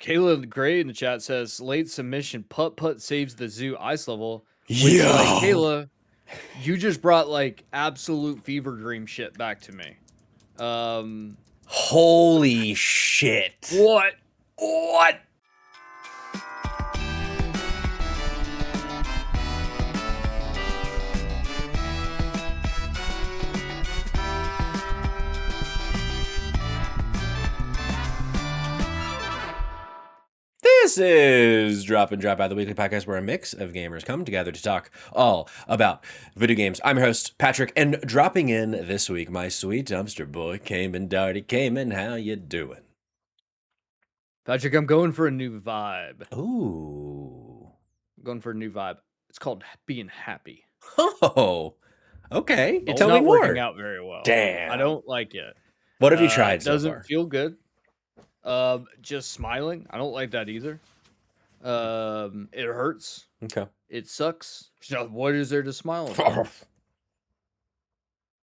Kayla Gray in the chat says late submission putt putt saves the zoo ice level. Which Yo. like Kayla, you just brought like absolute fever dream shit back to me. Holy shit. What? This is Drop and Drop Out, the weekly podcast where a mix of gamers come together to talk all about video games. I'm your host, Patrick, and dropping in this week, my sweet dumpster boy, Cayman Darty. Cayman, how you doing? Patrick, I'm going for a new vibe. Ooh. I'm going for a new vibe. It's called being happy. Oh, okay. It's Tell me not more. working out very well. Damn. I don't like it. What have you tried so doesn't far? feel good. Just smiling. I don't like that either. It hurts. Okay. It sucks. So what is there to smile about?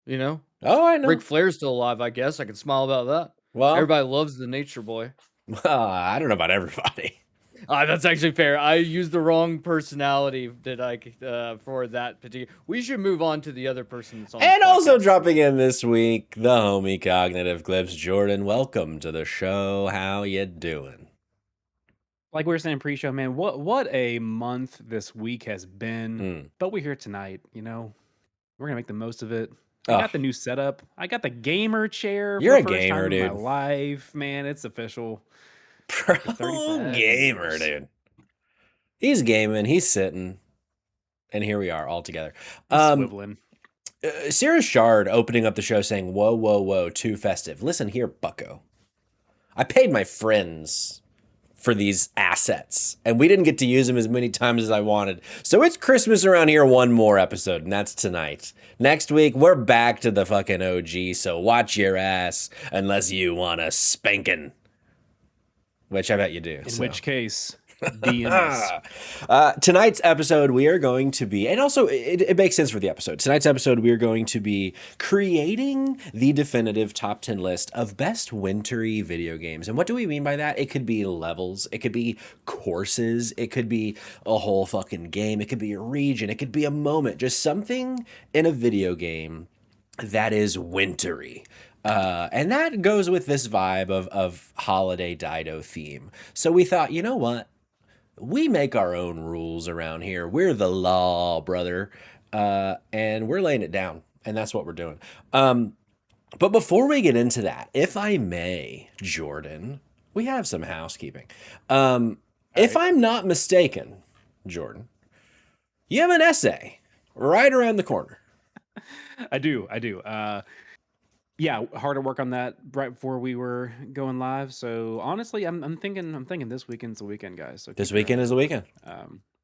You know? Oh, I know. Ric Flair's still alive, I guess. I can smile about that. Well, Everybody loves the nature boy. I don't know about everybody. That's actually fair. I used the wrong personality for that particular. We should move on to the other person that's on. And also dropping in this week, the homie Cognitive Clips, Jordan. Welcome to the show. How you doing? Like we were saying pre-show, man, what a month this week has been. But we're here tonight, you know. We're gonna make the most of it. I got the new setup. I got the gamer chair. You're for a the first gamer, time dude. in my life, man. It's official. Pro gamer, dude. He's gaming. He's sitting, and here we are all together. Swiveling. Sarah Shard opening up the show saying, "Whoa, whoa, whoa, too festive." Listen here, bucko. I paid my friends for these assets, and we didn't get to use them as many times as I wanted. So it's Christmas around here, one more episode, and that's tonight. Next week, we're back to the fucking OG, so watch your ass unless you want a spanking. Which I bet you do. In which case, DMs. Tonight's episode, we are going to be, and also it makes sense for the episode. Tonight's episode, we are going to be creating the definitive top 10 list of best wintry video games. And what do we mean by that? It could be levels, it could be courses, it could be a whole fucking game, it could be a region, it could be a moment, just something in a video game that is wintry. And that goes with this vibe of holiday Dido theme. So we thought, you know what? We make our own rules around here. We're the law, brother. And we're laying it down. And that's what we're doing. But before we get into that, if I may, Jordan, we have some housekeeping. If I'm not mistaken, Jordan, you have an essay right around the corner. I do. Yeah, hard to work on that right before we were going live. So honestly, I'm thinking this weekend's the weekend, guys. So this weekend is the weekend.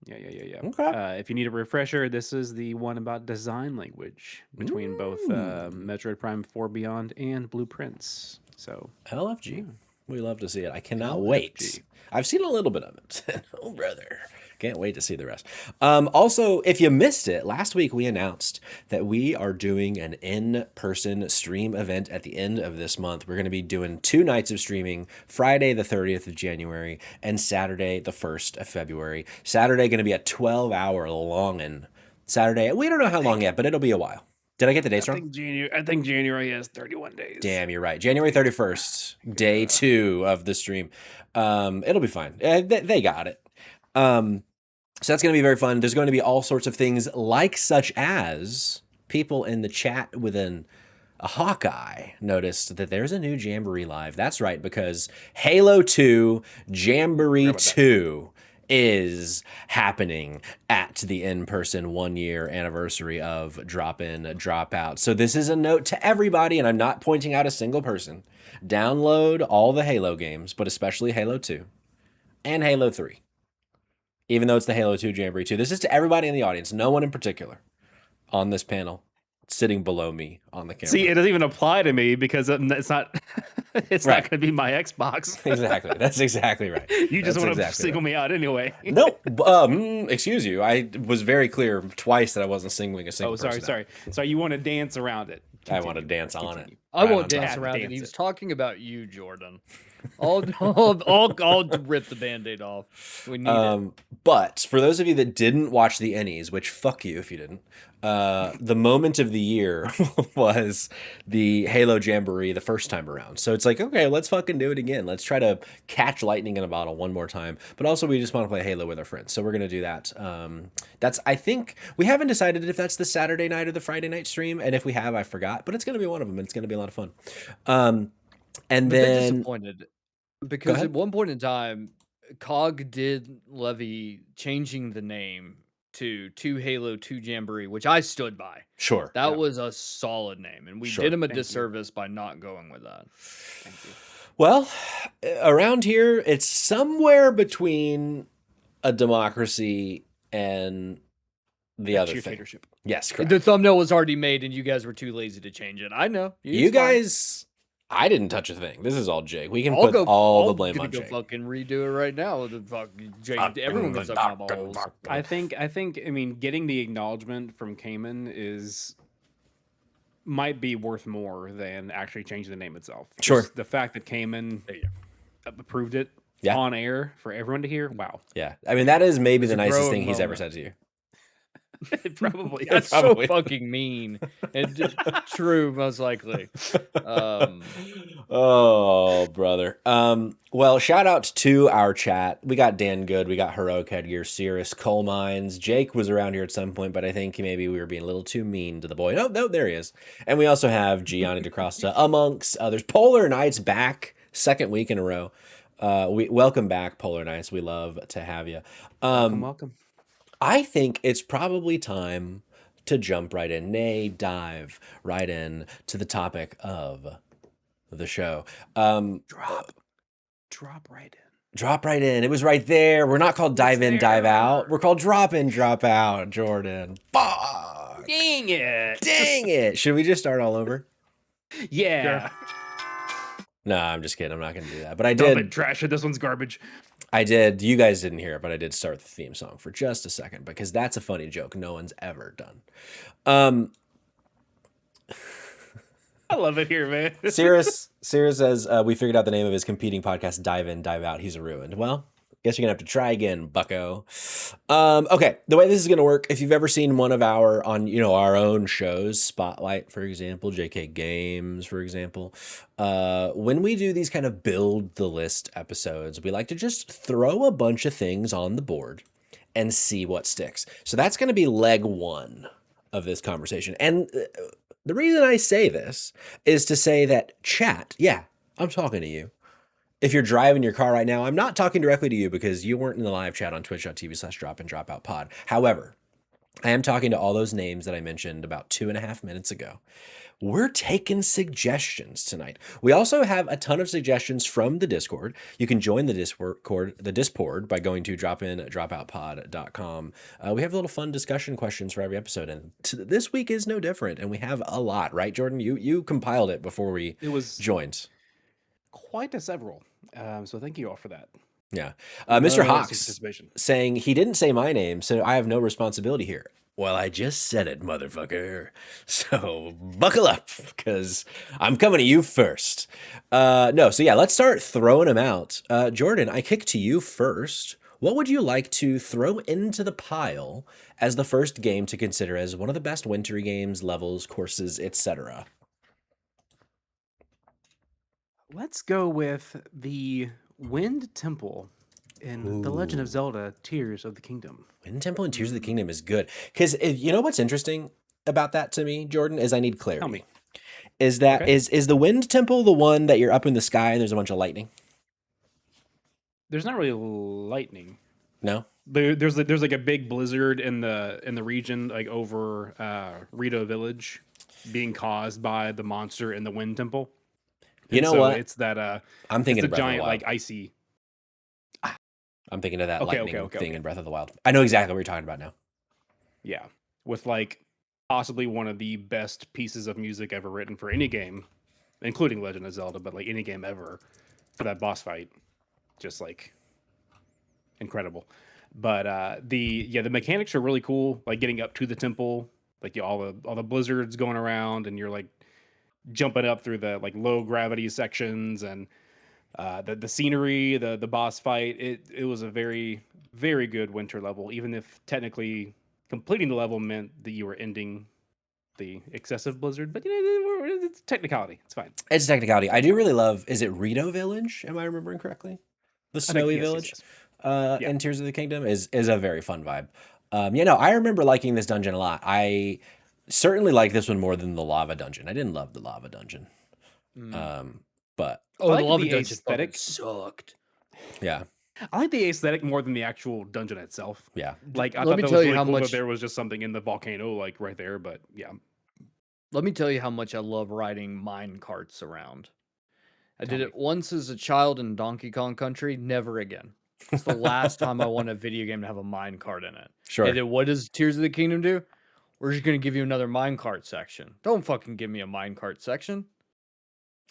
Yeah. Okay. If you need a refresher, this is the one about design language between both Metroid Prime 4 Beyond and Blueprints. So LFG. We love to see it. I cannot wait. I've seen a little bit of it. Oh, brother. Can't wait to see the rest. Also, if you missed it, last week we announced that we are doing an in-person stream event at the end of this month. We're going to be doing 2 nights of streaming, Friday the 30th of January and Saturday the 1st of February. Saturday going to be a 12-hour long Saturday. We don't know how long yet, but it'll be a while. Did I get the dates wrong? I think January has 31 days. Damn, you're right. January 31st, day 2 of the stream. It'll be fine. They got it. So that's going to be very fun. There's going to be all sorts of things like such as people in the chat within a Hawkeye noticed that there's a new Jamboree live. That's right, because Halo 2 Jamboree 2 is happening at the in-person 1-year anniversary of Drop In, Drop Out. So this is a note to everybody, and I'm not pointing out a single person. Download all the Halo games, but especially Halo 2 and Halo 3. Even though it's the Halo 2 Jamboree 2. This is to everybody in the audience, no one in particular on this panel sitting below me on the camera. See, it doesn't even apply to me because it's not it's not going to be my Xbox. Exactly. That's exactly right. You just want to single me out anyway. No, excuse you. I was very clear twice that I wasn't singling a single person. Sorry. You want to dance around it. I want to dance on it. I won't dance around it. He was talking about you, Jordan. I'll rip the Band-Aid off. We need it. But for those of you that didn't watch the Ennies, which fuck you if you didn't, the moment of the year was the Halo Jamboree the first time around. So it's like, okay, let's fucking do it again. Let's try to catch lightning in a bottle one more time. But also, we just want to play Halo with our friends, so we're gonna do that. I think we haven't decided if that's the Saturday night or the Friday night stream, and if we have, I forgot. But it's gonna be one of them, and it's gonna be a lot of fun. And I'm a bit then disappointed because at one point in time, COG did levy changing the name to Halo 2 Jamboree, which I stood by. Sure, That was a solid name, and we Sure. did him a Thank you. disservice by not going with that. Thank you. Well, around here, it's somewhere between a democracy and the other thing. Dictatorship. Yes, correct. The thumbnail was already made, and you guys were too lazy to change it. I know. You guys, I didn't touch a thing. This is all Jake. We can put all the blame on Jake. I'll fucking redo it right now. The fucking Jake. Everyone can suck my balls. I think. I mean, getting the acknowledgement from Cayman might be worth more than actually changing the name itself. Sure. Just the fact that Cayman approved it on air for everyone to hear. Wow. Yeah. I mean, that is maybe It's the a nicest growing thing he's ever moment. said to you. Probably. That's Probably. so fucking mean. And true, most likely. Oh, brother. Well, shout out to our chat. We got Dan Good, we got Heroic Headgear, Cirrus, Coal Mines. Jake was around here at some point, but I think maybe we were being a little too mean to the boy. No, there he is. And we also have Gianni DeCrosta, amongst others. Polar Knights back, second week in a row. We welcome back, Polar Knights. We love to have you. Welcome. I think it's probably time to jump right in, dive right in to the topic of the show. Drop right in. Drop right in. It was right there. We're not called dive in, dive out. We're called drop in, drop out, Jordan. Fuck. Dang it. Dang it. Should we just start all over? Yeah. No, I'm just kidding. I'm not going to do that. But I Dump did. it, trash it. This one's garbage. I did. You guys didn't hear it, but I did start the theme song for just a second because that's a funny joke no one's ever done. I love it here, man. Cirrus says, we figured out the name of his competing podcast, Dive In, Dive Out. He's a ruined. Well, guess you're going to have to try again, bucko. Okay, the way this is going to work, if you've ever seen one of our own shows, Spotlight, for example, JK Games, for example, when we do these kind of build the list episodes, we like to just throw a bunch of things on the board and see what sticks. So that's going to be leg one of this conversation. And the reason I say this is to say that chat, yeah, I'm talking to you. If you're driving your car right now, I'm not talking directly to you because you weren't in the live chat on twitch.tv/drop-in-drop-out-pod. However, I am talking to all those names that I mentioned about 2.5 minutes ago. We're taking suggestions tonight. We also have a ton of suggestions from the Discord. You can join the Discord by going to dropindropoutpod.com. We have a little fun discussion questions for every episode, and this week is no different. And we have a lot, right, Jordan? You compiled it before we joined. Quite a several. So thank you all for that. Yeah. Mr. Hawks saying he didn't say my name, so I have no responsibility here. Well, I just said it, motherfucker. So buckle up, because I'm coming to you first. So let's start throwing them out. Jordan, I kick to you first. What would you like to throw into the pile as the first game to consider as one of the best wintry games, levels, courses, etc.? Let's go with the Wind Temple in The Legend of Zelda: Tears of the Kingdom. Wind Temple and Tears of the Kingdom is good. Because you know what's interesting about that to me, Jordan, is I need clarity. Tell me. Is that is the Wind Temple the one that you're up in the sky and there's a bunch of lightning? There's not really lightning. No? There's like a big blizzard in the region, like over Rito Village, being caused by the monster in the Wind Temple. You know what? It's that I'm thinking it's of a Breath giant of the Wild. like icy. I'm thinking of that lightning thing okay. in Breath of the Wild. I know exactly what you're talking about now. Yeah, with like possibly one of the best pieces of music ever written for any game, including Legend of Zelda, but like any game ever, for that boss fight, just like incredible. But the mechanics are really cool. Like getting up to the temple, like all the blizzards going around, and you're like jumping up through the like low gravity sections, and The scenery, the boss fight, it was a very, very good winter level, even if technically completing the level meant that you were ending the excessive blizzard. But it's technicality. It's fine. It's technicality. I do really love. Is it Rito Village? Am I remembering correctly? The snowy village, yes. in Tears of the Kingdom is a very fun vibe. I remember liking this dungeon a lot. I certainly like this one more than the lava dungeon. I didn't love the lava dungeon, but the lava dungeon aesthetic sucked. Yeah, I like the aesthetic more than the actual dungeon itself. Yeah, like I thought that was really cool that there was just something in the volcano, like right there. But yeah, let me tell you how much I love riding mine carts around. I did it once as a child in Donkey Kong Country. Never again. It's the last time I want a video game to have a mine cart in it. Sure. And then what does Tears of the Kingdom do? We're just going to give you another mine cart section. Don't fucking give me a mine cart section.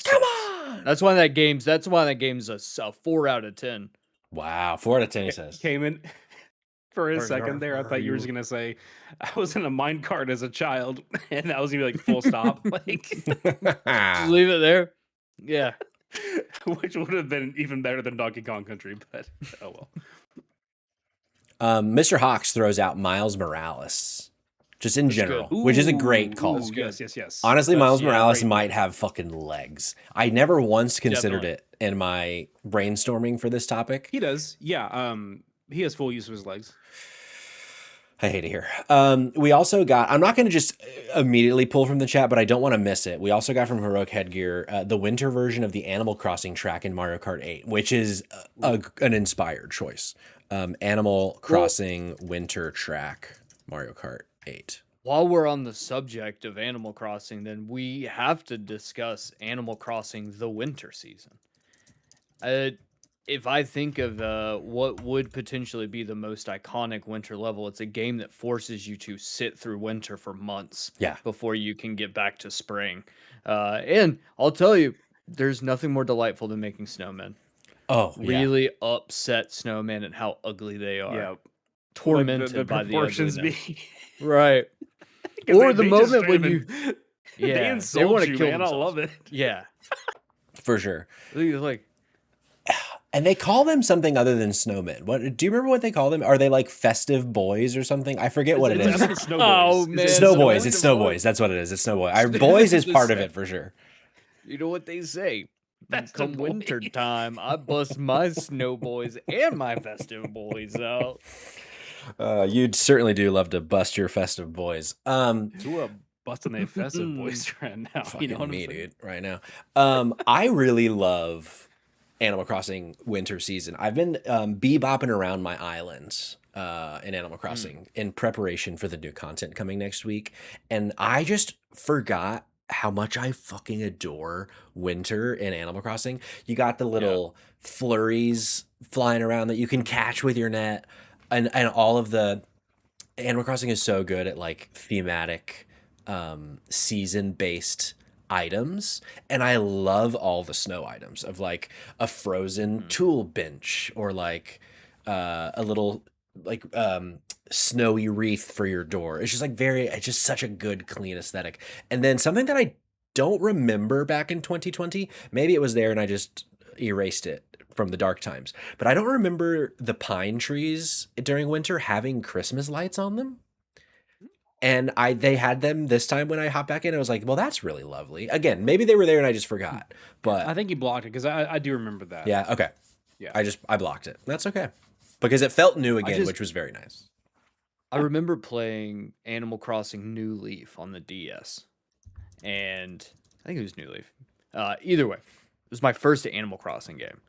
Come on. That's why that game's a 4 out of 10. Wow, 4 out of 10 he says. Came in for a second there. I thought you were just gonna say I was in a mine cart as a child, and that was gonna be like full stop. Like just leave it there. Yeah. Which would have been even better than Donkey Kong Country, but oh well. Mr. Hawks throws out Miles Morales, just in general, which is a great call. Yes. Honestly, Miles Morales might have fucking legs. I never once considered it in my brainstorming for this topic. He does, yeah. He has full use of his legs. I hate it here. We also got, I'm not going to just immediately pull from the chat, but I don't want to miss it. We also got from Heroic Headgear the winter version of the Animal Crossing track in Mario Kart 8, which is an inspired choice. Animal Crossing winter track, Mario Kart 8. While we're on the subject of Animal Crossing, then we have to discuss Animal Crossing the winter season. If I think of what would potentially be the most iconic winter level, it's a game that forces you to sit through winter for months before you can get back to spring. And I'll tell you, there's nothing more delightful than making snowmen. Oh, really upset snowmen and how ugly they are. Yeah. Tormented like by the ugliness. Right. Or the moment when you... Yeah, they insult you, man. I love it. Yeah. For sure. Like... And they call them something other than snowmen. What do you remember what they call them? Are they like festive boys or something? I forget what it is. Snow boys. Oh man, snow boys. It's snow boys. That's what it is. It's snow boys. Our boys is part of it for sure. You know what they say? Come winter time, I bust my snow boys and my festive boys out. You'd certainly do love to bust your festive boys. Who are busting their festive boys right now? Fucking you know what me, I'm saying? dude. Right now. I really love Animal Crossing winter season. I've been bebopping around my islands in Animal Crossing in preparation for the new content coming next week, and I just forgot how much I fucking adore winter in Animal Crossing. You got the little flurries flying around that you can catch with your net, and all of the Animal Crossing is so good at like thematic season based items, and I love all the snow items of like a frozen tool bench or like a little like snowy wreath for your door. It's just such a good clean aesthetic. And then something that I don't remember back in 2020, maybe it was there and I just erased it from the dark times, but I don't remember the pine trees during winter having Christmas lights on them. And they had them this time when I hopped back in. I was like, well, that's really lovely. Again, maybe they were there and I just forgot. But I think you blocked it because I do remember that. Yeah, okay. Yeah. I blocked it. That's okay. Because it felt new again, which was very nice. I remember playing Animal Crossing New Leaf on the DS. And I think it was New Leaf. Either way, it was my first Animal Crossing game.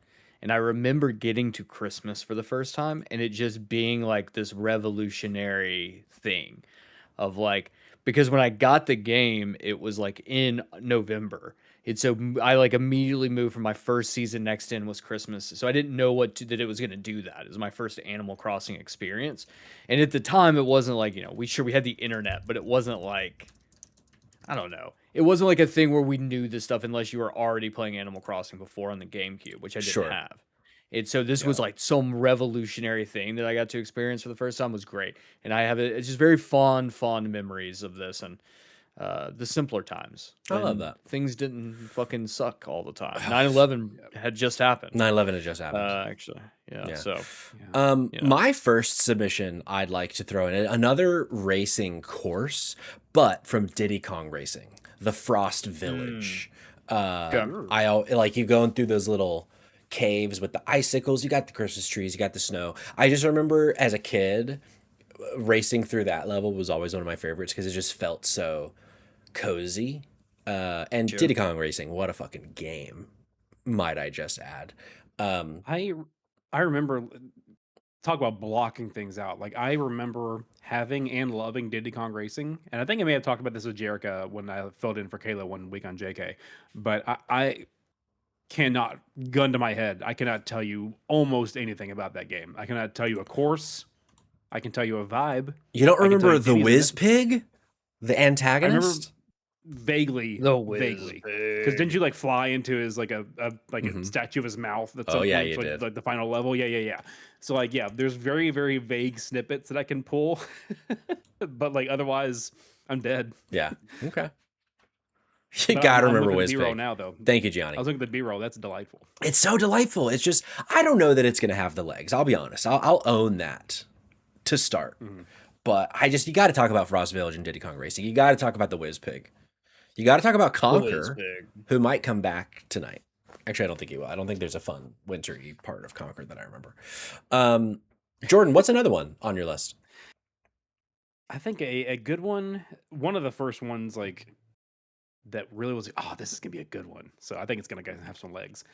And I remember getting to Christmas for the first time and it just being like this revolutionary thing. Of like, because when I got the game, it was like in November. So I like immediately moved from my first season next in was Christmas. So I didn't know that it was going to do that. It was my first Animal Crossing experience. And at the time, it wasn't like, we had the internet, but it wasn't like, I don't know. It wasn't like a thing where we knew this stuff unless you were already playing Animal Crossing before on the GameCube, which I didn't have. And so this was like some revolutionary thing that I got to experience for the first time. Was great. And I have it's just very fond memories of this. And the simpler times I love when that. things didn't fucking suck all the time. 9/11 had just happened. 9/11 had just happened. Actually, yeah. Yeah. So, My first submission I'd like to throw in another racing course, but from Diddy Kong Racing, the Frost Village. Like you going through those little caves with the icicles. You got the Christmas trees. You got the snow. I just remember as a kid, racing through that level was always one of my favorites because it just felt so cozy. And Sure. Diddy Kong Racing, what a fucking game, might I just add. I remember talk about blocking things out. Like I remember having and loving Diddy Kong Racing, and I think I may have talked about this with Jerica when I filled in for Kayla one week on JK. But I cannot, gun to my head, I cannot tell you almost anything about that game. I cannot tell you a course. I can tell you a vibe. You don't I can tell remember you the Diddy's in Whiz it. Pig, the I remember antagonist? vaguely, The Whiz vaguely, because didn't you like fly into his like a statue of his mouth at some Oh, yeah, point? you So, did. like the final level, yeah. So like there's very very vague snippets that I can pull, but like otherwise I'm dead. Yeah. Okay. You But gotta I'm remember looking at Whiz the B-roll Pig. now though. Thank you, I Gianni. was looking at the B-roll. That's delightful. It's so delightful. It's just I don't know that it's gonna have the legs. I'll be honest. I'll own that to start. But you got to talk about Frost Village and Diddy Kong Racing. You got to talk about the Whiz Pig. You got to talk about Conquer, who might come back tonight. Actually, I don't think he will. I don't think there's a fun wintry part of Conquer that I remember. Jordan, what's another one on your list? I think a good one of the first ones like that really was this is gonna be a good one. So I think it's gonna have some legs.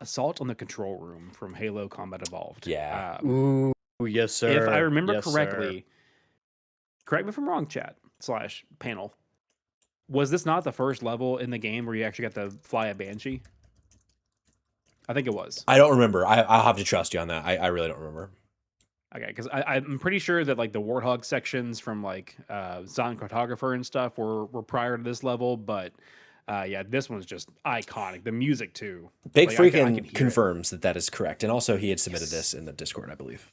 Assault on the Control Room from Halo Combat Evolved. Yeah. Ooh, yes, sir. If I remember Yes, correctly, correct me if I'm wrong, chat / panel. Was this not the first level in the game where you actually got to fly a Banshee? I think it was. I don't remember. I'll have to trust you on that. I really don't remember. Okay, because I'm pretty sure that like the Warthog sections from like Silent Cartographer and stuff were prior to this level, but yeah, this one's just iconic. The music too. Big Like, Freaking I can hear confirms that is correct. And also he had submitted this in the Discord, I believe.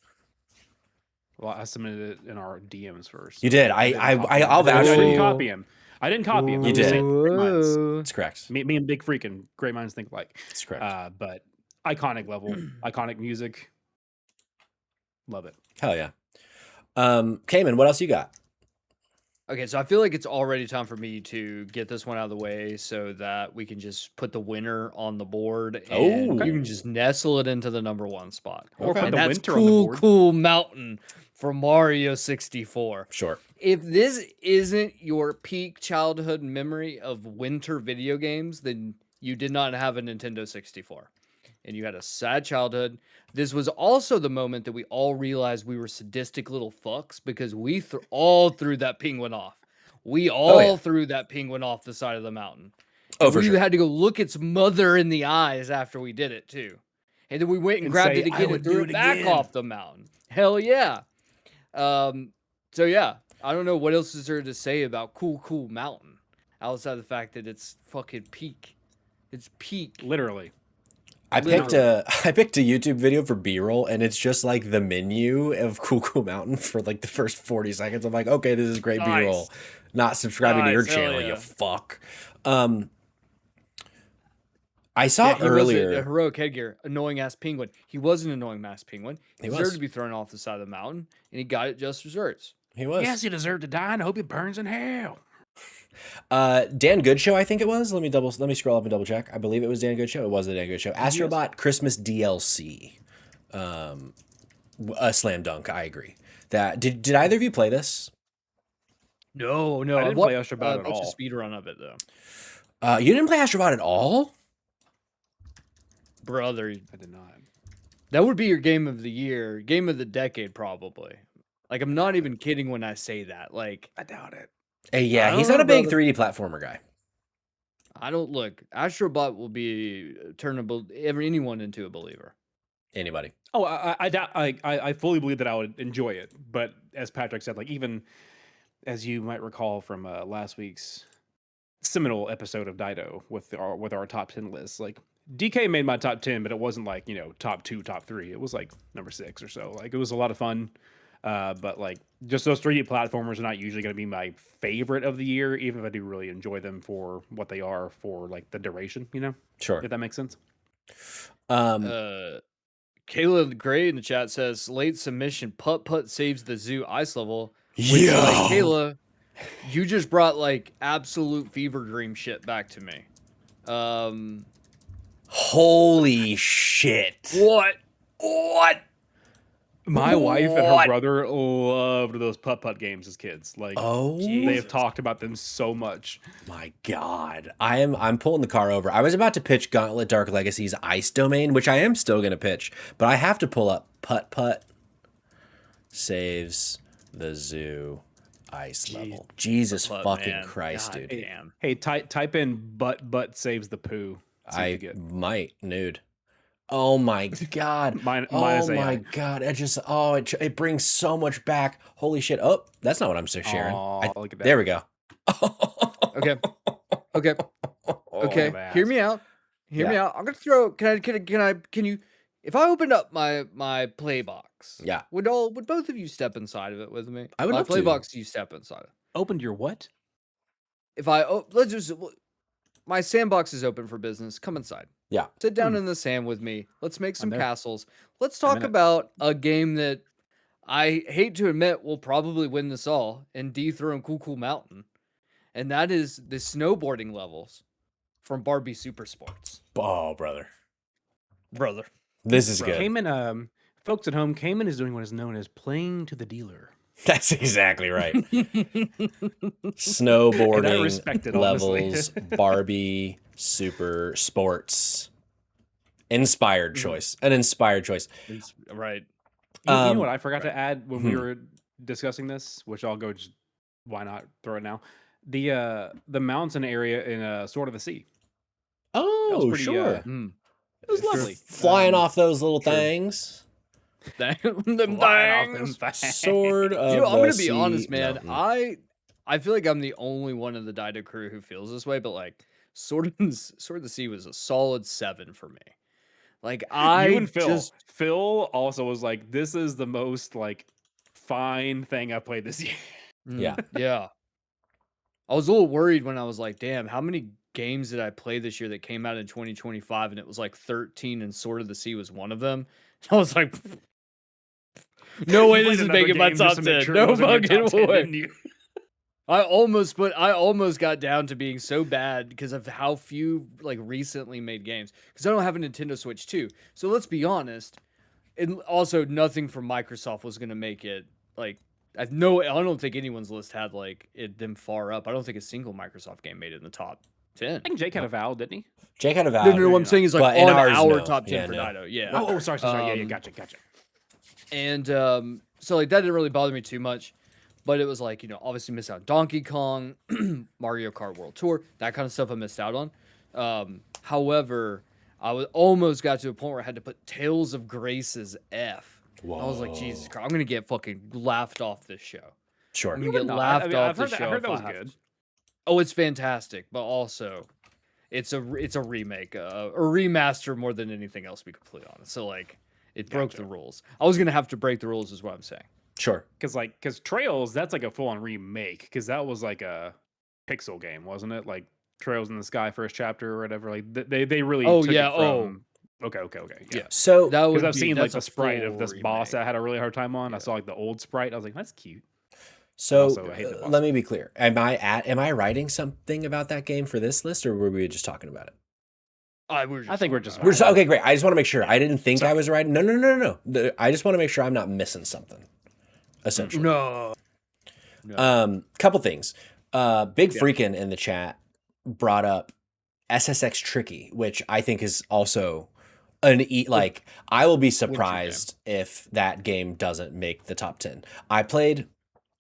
Well, I submitted it in our DMs first. You did. I'll vouch I for didn't you. copy him. I didn't copy him. You I'm just did. saying, great minds. It's correct. Me and Big Freaking, great minds think alike. It's correct. But iconic level, iconic music. Love it. Hell yeah. Cayman, what else you got? Okay, so I feel like it's already time for me to get this one out of the way so that we can just put the winner on the board and you can just nestle it into the #1 spot. Or put And the that's winter on the board. Cool Mountain for Mario 64. Sure. If this isn't your peak childhood memory of winter video games, then you did not have a Nintendo 64. And you had a sad childhood. This was also the moment that we all realized we were sadistic little fucks because we all threw that penguin off. We all threw that penguin off the side of the mountain. Oh, for sure. We had to go look its mother in the eyes after we did it too. And then we went and grabbed say, it again "I and threw would it do it back again." off the mountain. Hell yeah. So yeah, I don't know what else is there to say about Cool Mountain outside the fact that it's fucking peak. It's peak. Literally. I picked a YouTube video for B-roll and it's just like the menu of Cool Mountain for like the first 40 seconds. I'm like, okay, this is great B-roll. Not subscribing to your channel, you fuck. I saw earlier. Was a heroic headgear, annoying ass penguin. He was an annoying ass penguin. He deserved was. to be thrown off the side of the mountain, and he got it just desserts. He was. Yes, he deserved to die, and I hope he burns in hell. Dan Good Show, I think it was. Let me scroll up and double check. I believe it was Dan Good Show. It was the Dan Good Show. Astrobot Christmas DLC. A slam dunk. I agree. That did either of you play this? No. I didn't play Astrobot at all. A speed run of it though. You didn't play Astrobot at all, brother. I did not. That would be your game of the year, game of the decade, probably. Like I'm not even kidding when I say that. Like I doubt it. Yeah, he's not a big 3D platformer guy. I don't look. Astrobot will be turn anyone into a believer. Anybody. Oh, I doubt. I fully believe that I would enjoy it. But as Patrick said, like even as you might recall from last week's seminal episode of Dido with our top 10 list, like DK made my top 10, but it wasn't like top 2, top 3. It was like number 6 or so. Like it was a lot of fun. But like just those 3D platformers are not usually going to be my favorite of the year, even if I do really enjoy them for what they are for like the duration, you know? Sure. If that makes sense. Kayla Gray in the chat says late submission putt putt saves the zoo ice level. Which Yo. like Kayla, you just brought like absolute fever dream shit back to me. Holy shit. What? My wife and her brother loved those putt-putt games as kids. Like, they have talked about them so much. My God. I'm pulling the car over. I was about to pitch Gauntlet Dark Legacy's Ice Domain, which I am still going to pitch, but I have to pull up Putt Putt saves the zoo ice level. Jesus fucking Christ, God, dude. Damn. Hey, type in butt saves the poo. I might, nude. Oh my God. Oh my God. It brings so much back. Holy shit. Oh, that's not what I'm sharing. Look at that. There we go. Okay. Hear me out. Hear me out. I'm gonna throw. Can you? If I opened up my play box, would both of you step inside of it with me? I would love my play to. box. You step inside it. Opened your what? If my sandbox is open for business. Come inside. Yeah. Sit down in the sand with me. Let's make some castles. Let's talk about a game that I hate to admit will probably win this all and dethrone Cool Mountain. And that is the snowboarding levels from Barbie Super Sports. Oh, brother. This is good. Cayman, folks at home, Cayman is doing what is known as playing to the dealer. That's exactly right. Snowboarding levels, Barbie Super Sports. Inspired choice. An inspired choice. Right. You know what I forgot to add when we were discussing this, which I'll go just why not throw it now? The mountain area in Sword of the Sea. Oh, pretty, sure. It was lovely. Flying off those little things. them things. Sword of I'm gonna be the honest, man. Mountain. I feel like I'm the only one in the Dido crew who feels this way, but like Sword of the Sea was a solid 7 for me. Like you and Phil also was like, this is the most like fine thing I played this year. Yeah. I was a little worried when I was like, damn, how many games did I play this year that came out in 2025? And it was like 13 and Sword of the Sea was one of them. I was like, no way this is making my top 10. No fucking way. I almost got down to being so bad because of how few like recently made games. Because I don't have a Nintendo Switch 2. So let's be honest. And also nothing from Microsoft was gonna make it like I don't think anyone's list had like them far up. I don't think a single Microsoft game made it in the top 10. I think Jake had a Val, didn't he? Jake had a Val. No, what I'm saying is like on our top 10 yeah, for Dido. Yeah. Oh, sorry. Yeah, gotcha. And so like that didn't really bother me too much. But it was like, obviously missed out on Donkey Kong, Mario Kart World Tour, that kind of stuff I missed out on. However, I almost got to a point where I had to put Tales of Grace's F. Whoa. I was like, Jesus Christ, I'm going to get fucking laughed off this show. Sure. I'm going to get laughed off this show. I heard that was good. Oh, it's fantastic. But also, it's a remake, a remaster more than anything else, to be completely honest. So, like, it broke the rules. I was going to have to break the rules is what I'm saying. Sure. Because Trails, that's like a full-on remake. Because that was like a pixel game, wasn't it? Like Trails in the Sky first chapter or whatever. Like they really. Oh took yeah. It from... Okay. Yeah. So because I've seen like the sprite of this boss that I had a really hard time on. Yeah. I saw like the old sprite. I was like, that's cute. So let me be clear. Am I writing something about that game for this list, or were we just talking about it? I think we're just okay. Great. I just want to make sure. I didn't think I was writing. No. I just want to make sure I'm not missing something. Essentially. No. Couple things. Big Freakin' in the chat brought up SSX Tricky, which I think is also I will be surprised if that game doesn't make the top 10. I played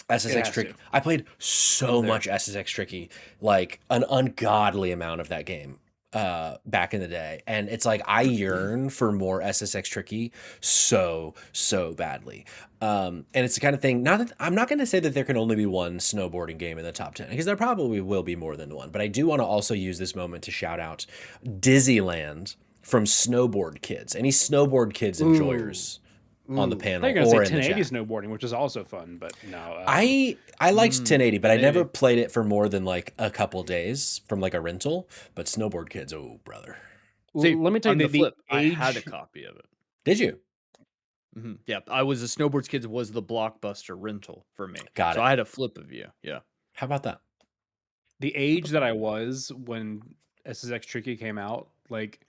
SSX Tricky. I played so much SSX Tricky, like an ungodly amount of that game back in the day, and it's like I yearn for more SSX Tricky so badly, and it's the kind of thing, I'm not going to say that there can only be one snowboarding game in the top 10, because there probably will be more than one, but I do want to also use this moment to shout out Dizzyland from Snowboard Kids. Any Snowboard Kids enjoyers on the Ooh. I panel thought you were gonna say or in the 1080 chat. snowboarding, which is also fun, but no. I liked 1080, but I never maybe. played it for more than like a couple days from like a rental. But Snowboard Kids, oh brother, See, Let me tell you I'm the the flip. I had a age. copy of it. did you? Yeah, I was the Snowboards Kids was the Blockbuster rental for me. Got So it. I had a flip of you. Yeah. How about that? The age that I was when SSX Tricky came out, like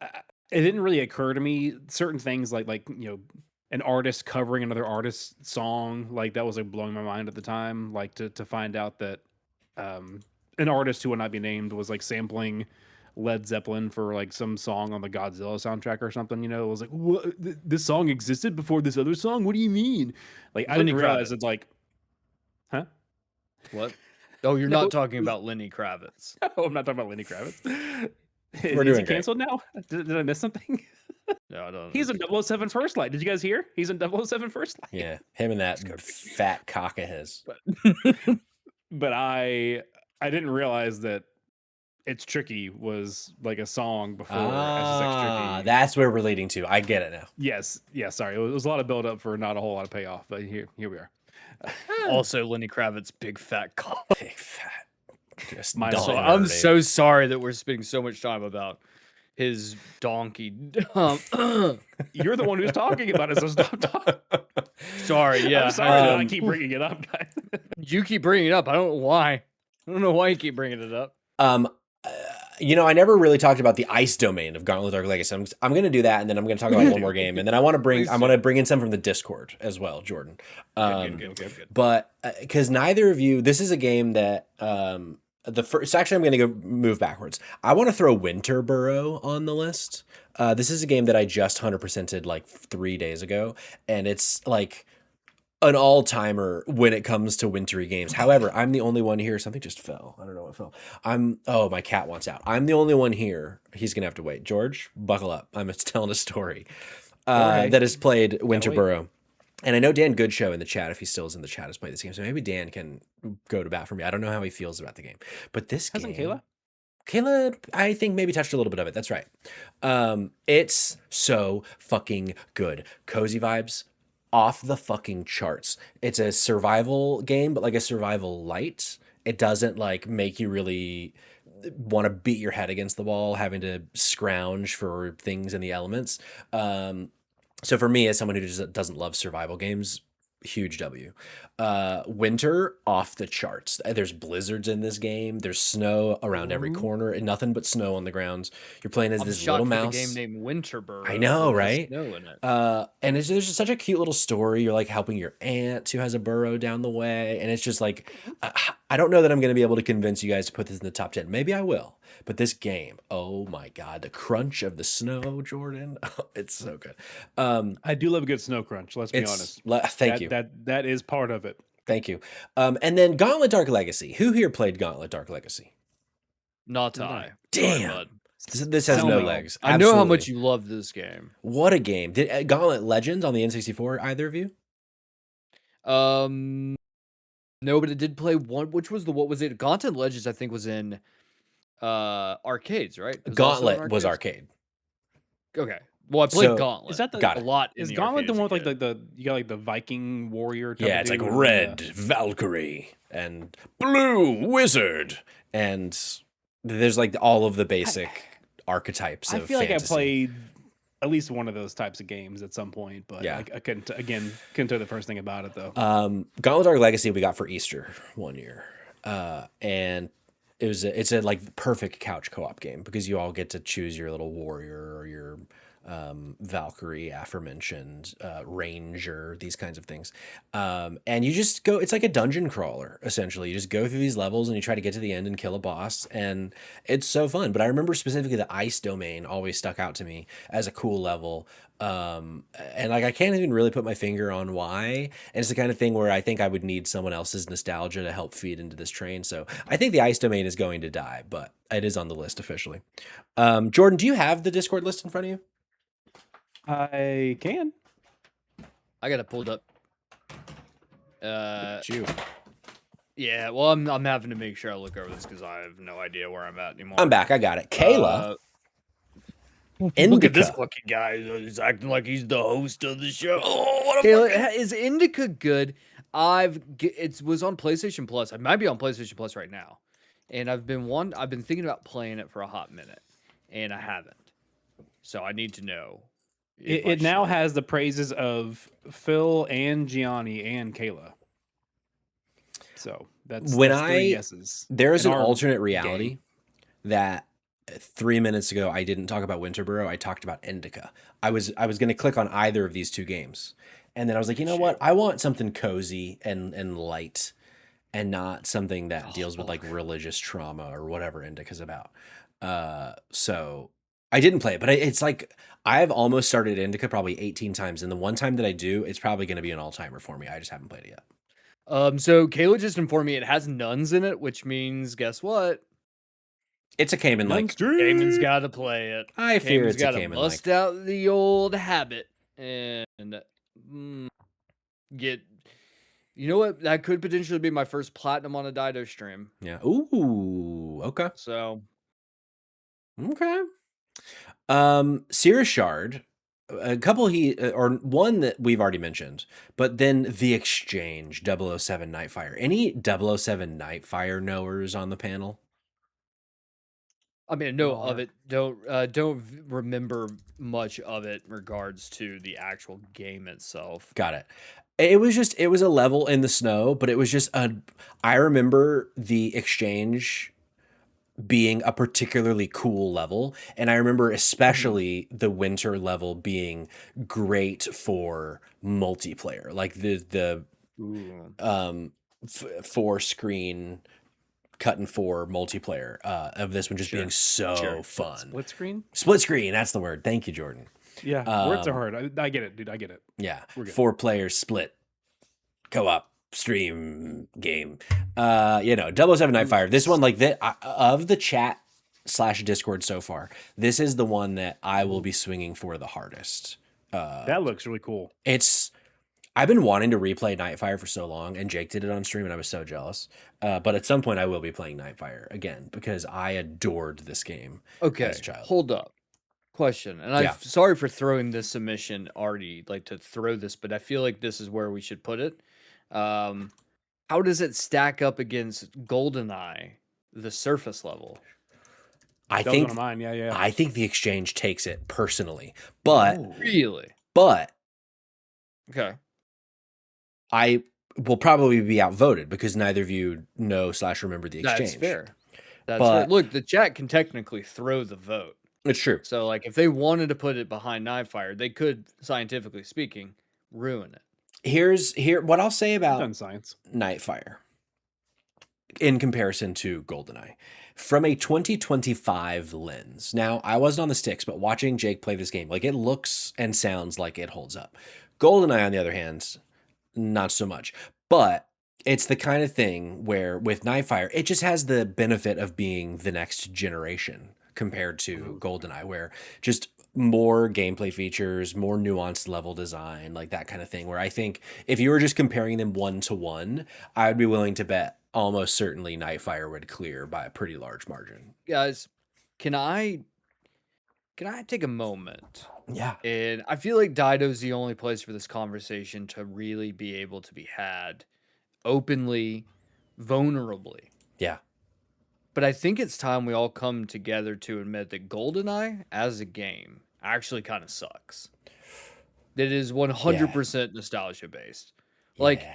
it didn't really occur to me certain things like an artist covering another artist's song, like that was like blowing my mind at the time, like to find out that an artist who would not be named was like sampling Led Zeppelin for like some song on the Godzilla soundtrack or something. It was like, what, this song existed before this other song? What do you mean? Like I Lenny didn't realize Kravitz. it's like, huh? What? Oh, you're not No, talking about Lenny Kravitz. no, I'm not talking about Lenny Kravitz. We're Is he doing great. canceled now? Did I miss something? No, I don't He's in know. 007 First Light. Did you guys hear? He's in 007 First Light. Yeah, him and that Let's go, Ricky. fat cock of his. But I didn't realize that It's Tricky was like a song before SSX Tricky. That's where we're leading to. I get it now. Yes. Yeah, sorry. It was a lot of build up for not a whole lot of payoff, but here we are. Also, Lenny Kravitz, big fat cock. Big fat. Just My So soul. I'm dominating. so sorry that we're spending so much time about his donkey. You're the one who's talking about it, so stop talking. Sorry, yeah. I'm sorry that I keep bringing it up, guys. You keep bringing it up. I don't know why. I don't know why you keep bringing it up. I never really talked about the ice domain of Gauntlet Dark Legacy. I'm going to do that, and then I'm going to talk about one more game, and then I want to bring in some from the Discord as well, Jordan. Good. But because neither of you, this is a game that the first. Actually, I'm going to go move backwards. I want to throw Winterboro on the list. This is a game that I just 100%ed like 3 days ago, and it's like an all-timer when it comes to wintry games. However, I'm the only one here. Something just fell. I don't know what fell. Oh, my cat wants out. I'm the only one here. He's gonna have to wait. George, buckle up. I'm telling a story that has played Winterboro. And I know Dan Goodshow in the chat, if he still is in the chat, has played this game. So maybe Dan can go to bat for me. I don't know how he feels about the game. But this Hasn't game... Kayla, I think, maybe touched a little bit of it. That's right. It's so fucking good. Cozy vibes. Off the fucking charts. It's a survival game, but like a survival light. It doesn't like make you really want to beat your head against the wall, having to scrounge for things in the elements. So for me, as someone who just doesn't love survival games, huge W. Winter, off the charts. There's blizzards in this game. There's snow around every corner and nothing but snow on the grounds. You're playing as this little mouse. A game named Winterboro. I know, right? Snow in it. And there's just such a cute little story. You're like helping your aunt who has a burrow down the way. And it's just like, I don't know that I'm going to be able to convince you guys to put this in the top 10. Maybe I will. But this game, oh my God, the crunch of the snow, Jordan. It's so good. I do love a good snow crunch. Let's be honest. Thank you. That is part of it. Thank you. And then Gauntlet Dark Legacy. Who here played Gauntlet Dark Legacy? Not I. Damn. This has no legs. I know how much you love this game. What a game. Did Gauntlet Legends on the N64, either of you? No, but it did play one. What was it? Gauntlet Legends, I think, was in arcades, right? Gauntlet was arcade. Okay. Well, I played Gauntlet. Is that a lot? Is Gauntlet the one with like the you got like the Viking warrior? Type it's like red Valkyrie and blue wizard, and there's like all of the basic archetypes. I of feel fantasy. like I played at least one of those types of games at some point, but I couldn't tell you the first thing about it though. Gauntlet Dark Legacy we got for Easter one year, and it's a like perfect couch co-op game because you all get to choose your little warrior or your Valkyrie, aforementioned, ranger, these kinds of things, and you just go. It's like a dungeon crawler essentially. You just go through these levels and you try to get to the end and kill a boss, and it's so fun. But I remember specifically the ice domain always stuck out to me as a cool level. And like I can't even really put my finger on why. And it's the kind of thing where I think I would need someone else's nostalgia to help feed into this train. So I think the ice domain is going to die, but it is on the list officially. Jordan, do you have the Discord list in front of you? I can. I got it pulled up. You. Yeah, well, I'm having to make sure I look over this because I have no idea where I'm at anymore. I'm back. I got it. Kayla. Look at this Indica. fucking guy. He's acting like he's the host of the show. Oh, what a Okay, fucking... is Indica good? It was on PlayStation Plus. I might be on PlayStation Plus right now, and I've been thinking about playing it for a hot minute, and I haven't. So I need to know if I It now should. has the praises of Phil and Gianni and Kayla. So that's When 3 yeses. there is in an our alternate game. reality that 3 minutes ago I didn't talk about Winterboro. I talked about Indica. I was going to click on either of these two games, and then I was like, you know what? I want something cozy and light, and not something that deals with like religious trauma or whatever Indica's about. So I didn't play it, but it's like I've almost started Indica probably 18 times, and the one time that I do, it's probably going to be an all-timer for me. I just haven't played it yet. So Kayla just informed me it has nuns in it, which means guess what? It's a Cayman like. Cayman's got to play it. I fear Cayman's it's a got to Cayman bust like. out the old habit and get. You know what? That could potentially be my first platinum on a Dido stream. Yeah. Ooh. Okay. So Okay. Cirrus Shard, a couple or one that we've already mentioned, but then The Exchange, 007 Nightfire. Any 007 Nightfire knowers on the panel? I mean, know of it. Don't remember much of it in regards to the actual game itself. Got it. It was a level in the snow, but it was just I remember The Exchange being a particularly cool level, and I remember especially the winter level being great for multiplayer, like the four screen cut in four multiplayer of this one just being so fun. Split screen, that's the word. Thank you, Jordan. Yeah, words are hard. I get it, dude. I get it. Yeah, 4 players split co-op stream game. 007 Nightfire. This one, like of the chat / Discord so far, this is the one that I will be swinging for the hardest. That looks really cool. I've been wanting to replay Nightfire for so long, and Jake did it on stream, and I was so jealous. But at some point, I will be playing Nightfire again because I adored this game. Okay, as a child. Hold up. Question, and I'm sorry for throwing this submission already, like to throw this, but I feel like this is where we should put it. How does it stack up against GoldenEye, the surface level? I think The Exchange takes it personally, but but okay, I will probably be outvoted because neither of you know / remember The Exchange. That's fair. That's fair. Look, the chat can technically throw the vote. It's true. So, like, if they wanted to put it behind Nightfire, they could, scientifically speaking, ruin it. What I'll say about science. Nightfire in comparison to GoldenEye from a 2025 lens. Now, I wasn't on the sticks, but watching Jake play this game, like, it looks and sounds like it holds up. GoldenEye, on the other hand, not so much. But it's the kind of thing where with Nightfire, it just has the benefit of being the next generation compared to GoldenEye, where just more gameplay features, more nuanced level design, like that kind of thing, where I think if you were just comparing them 1-to-1, I would be willing to bet almost certainly Nightfire would clear by a pretty large margin. Guys, can I take a moment? Yeah. And I feel like Dido's the only place for this conversation to really be able to be had openly, vulnerably. Yeah. But I think it's time we all come together to admit that GoldenEye as a game actually kind of sucks. That it is 100% nostalgia based. Like,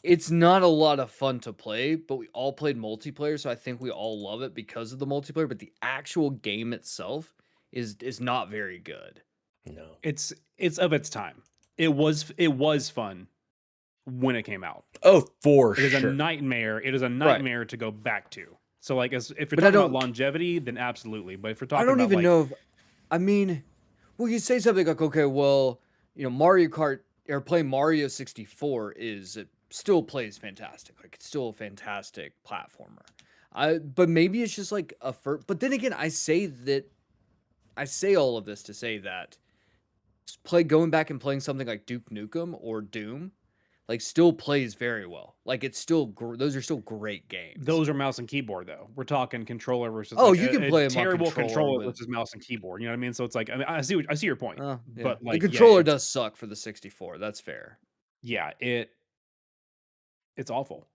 it's not a lot of fun to play, but we all played multiplayer, so I think we all love it because of the multiplayer, but the actual game itself is not very good. No. It's of its time. It was fun when it came out. Oh, for sure. It is a nightmare. It is a nightmare to go back to. So, like, if you're talking about longevity, then absolutely. But if you're talking about, I don't even know if, I mean, well, you say something like, okay, well, Mario Kart or playing Mario 64 it still plays fantastic. Like, it's still a fantastic platformer. But maybe it's just like but then again, I say all of this to say that going back and playing something like Duke Nukem or Doom, like still plays very well. Like it's still those are still great games. Those are mouse and keyboard though. We're talking controller versus Oh, like you can a play them on terrible controller controller with. versus mouse and keyboard. You know what I mean? So it's like, I mean, I see your point, Yeah, but the like, yeah, controller does suck for the 64. That's fair. yeah, it's awful.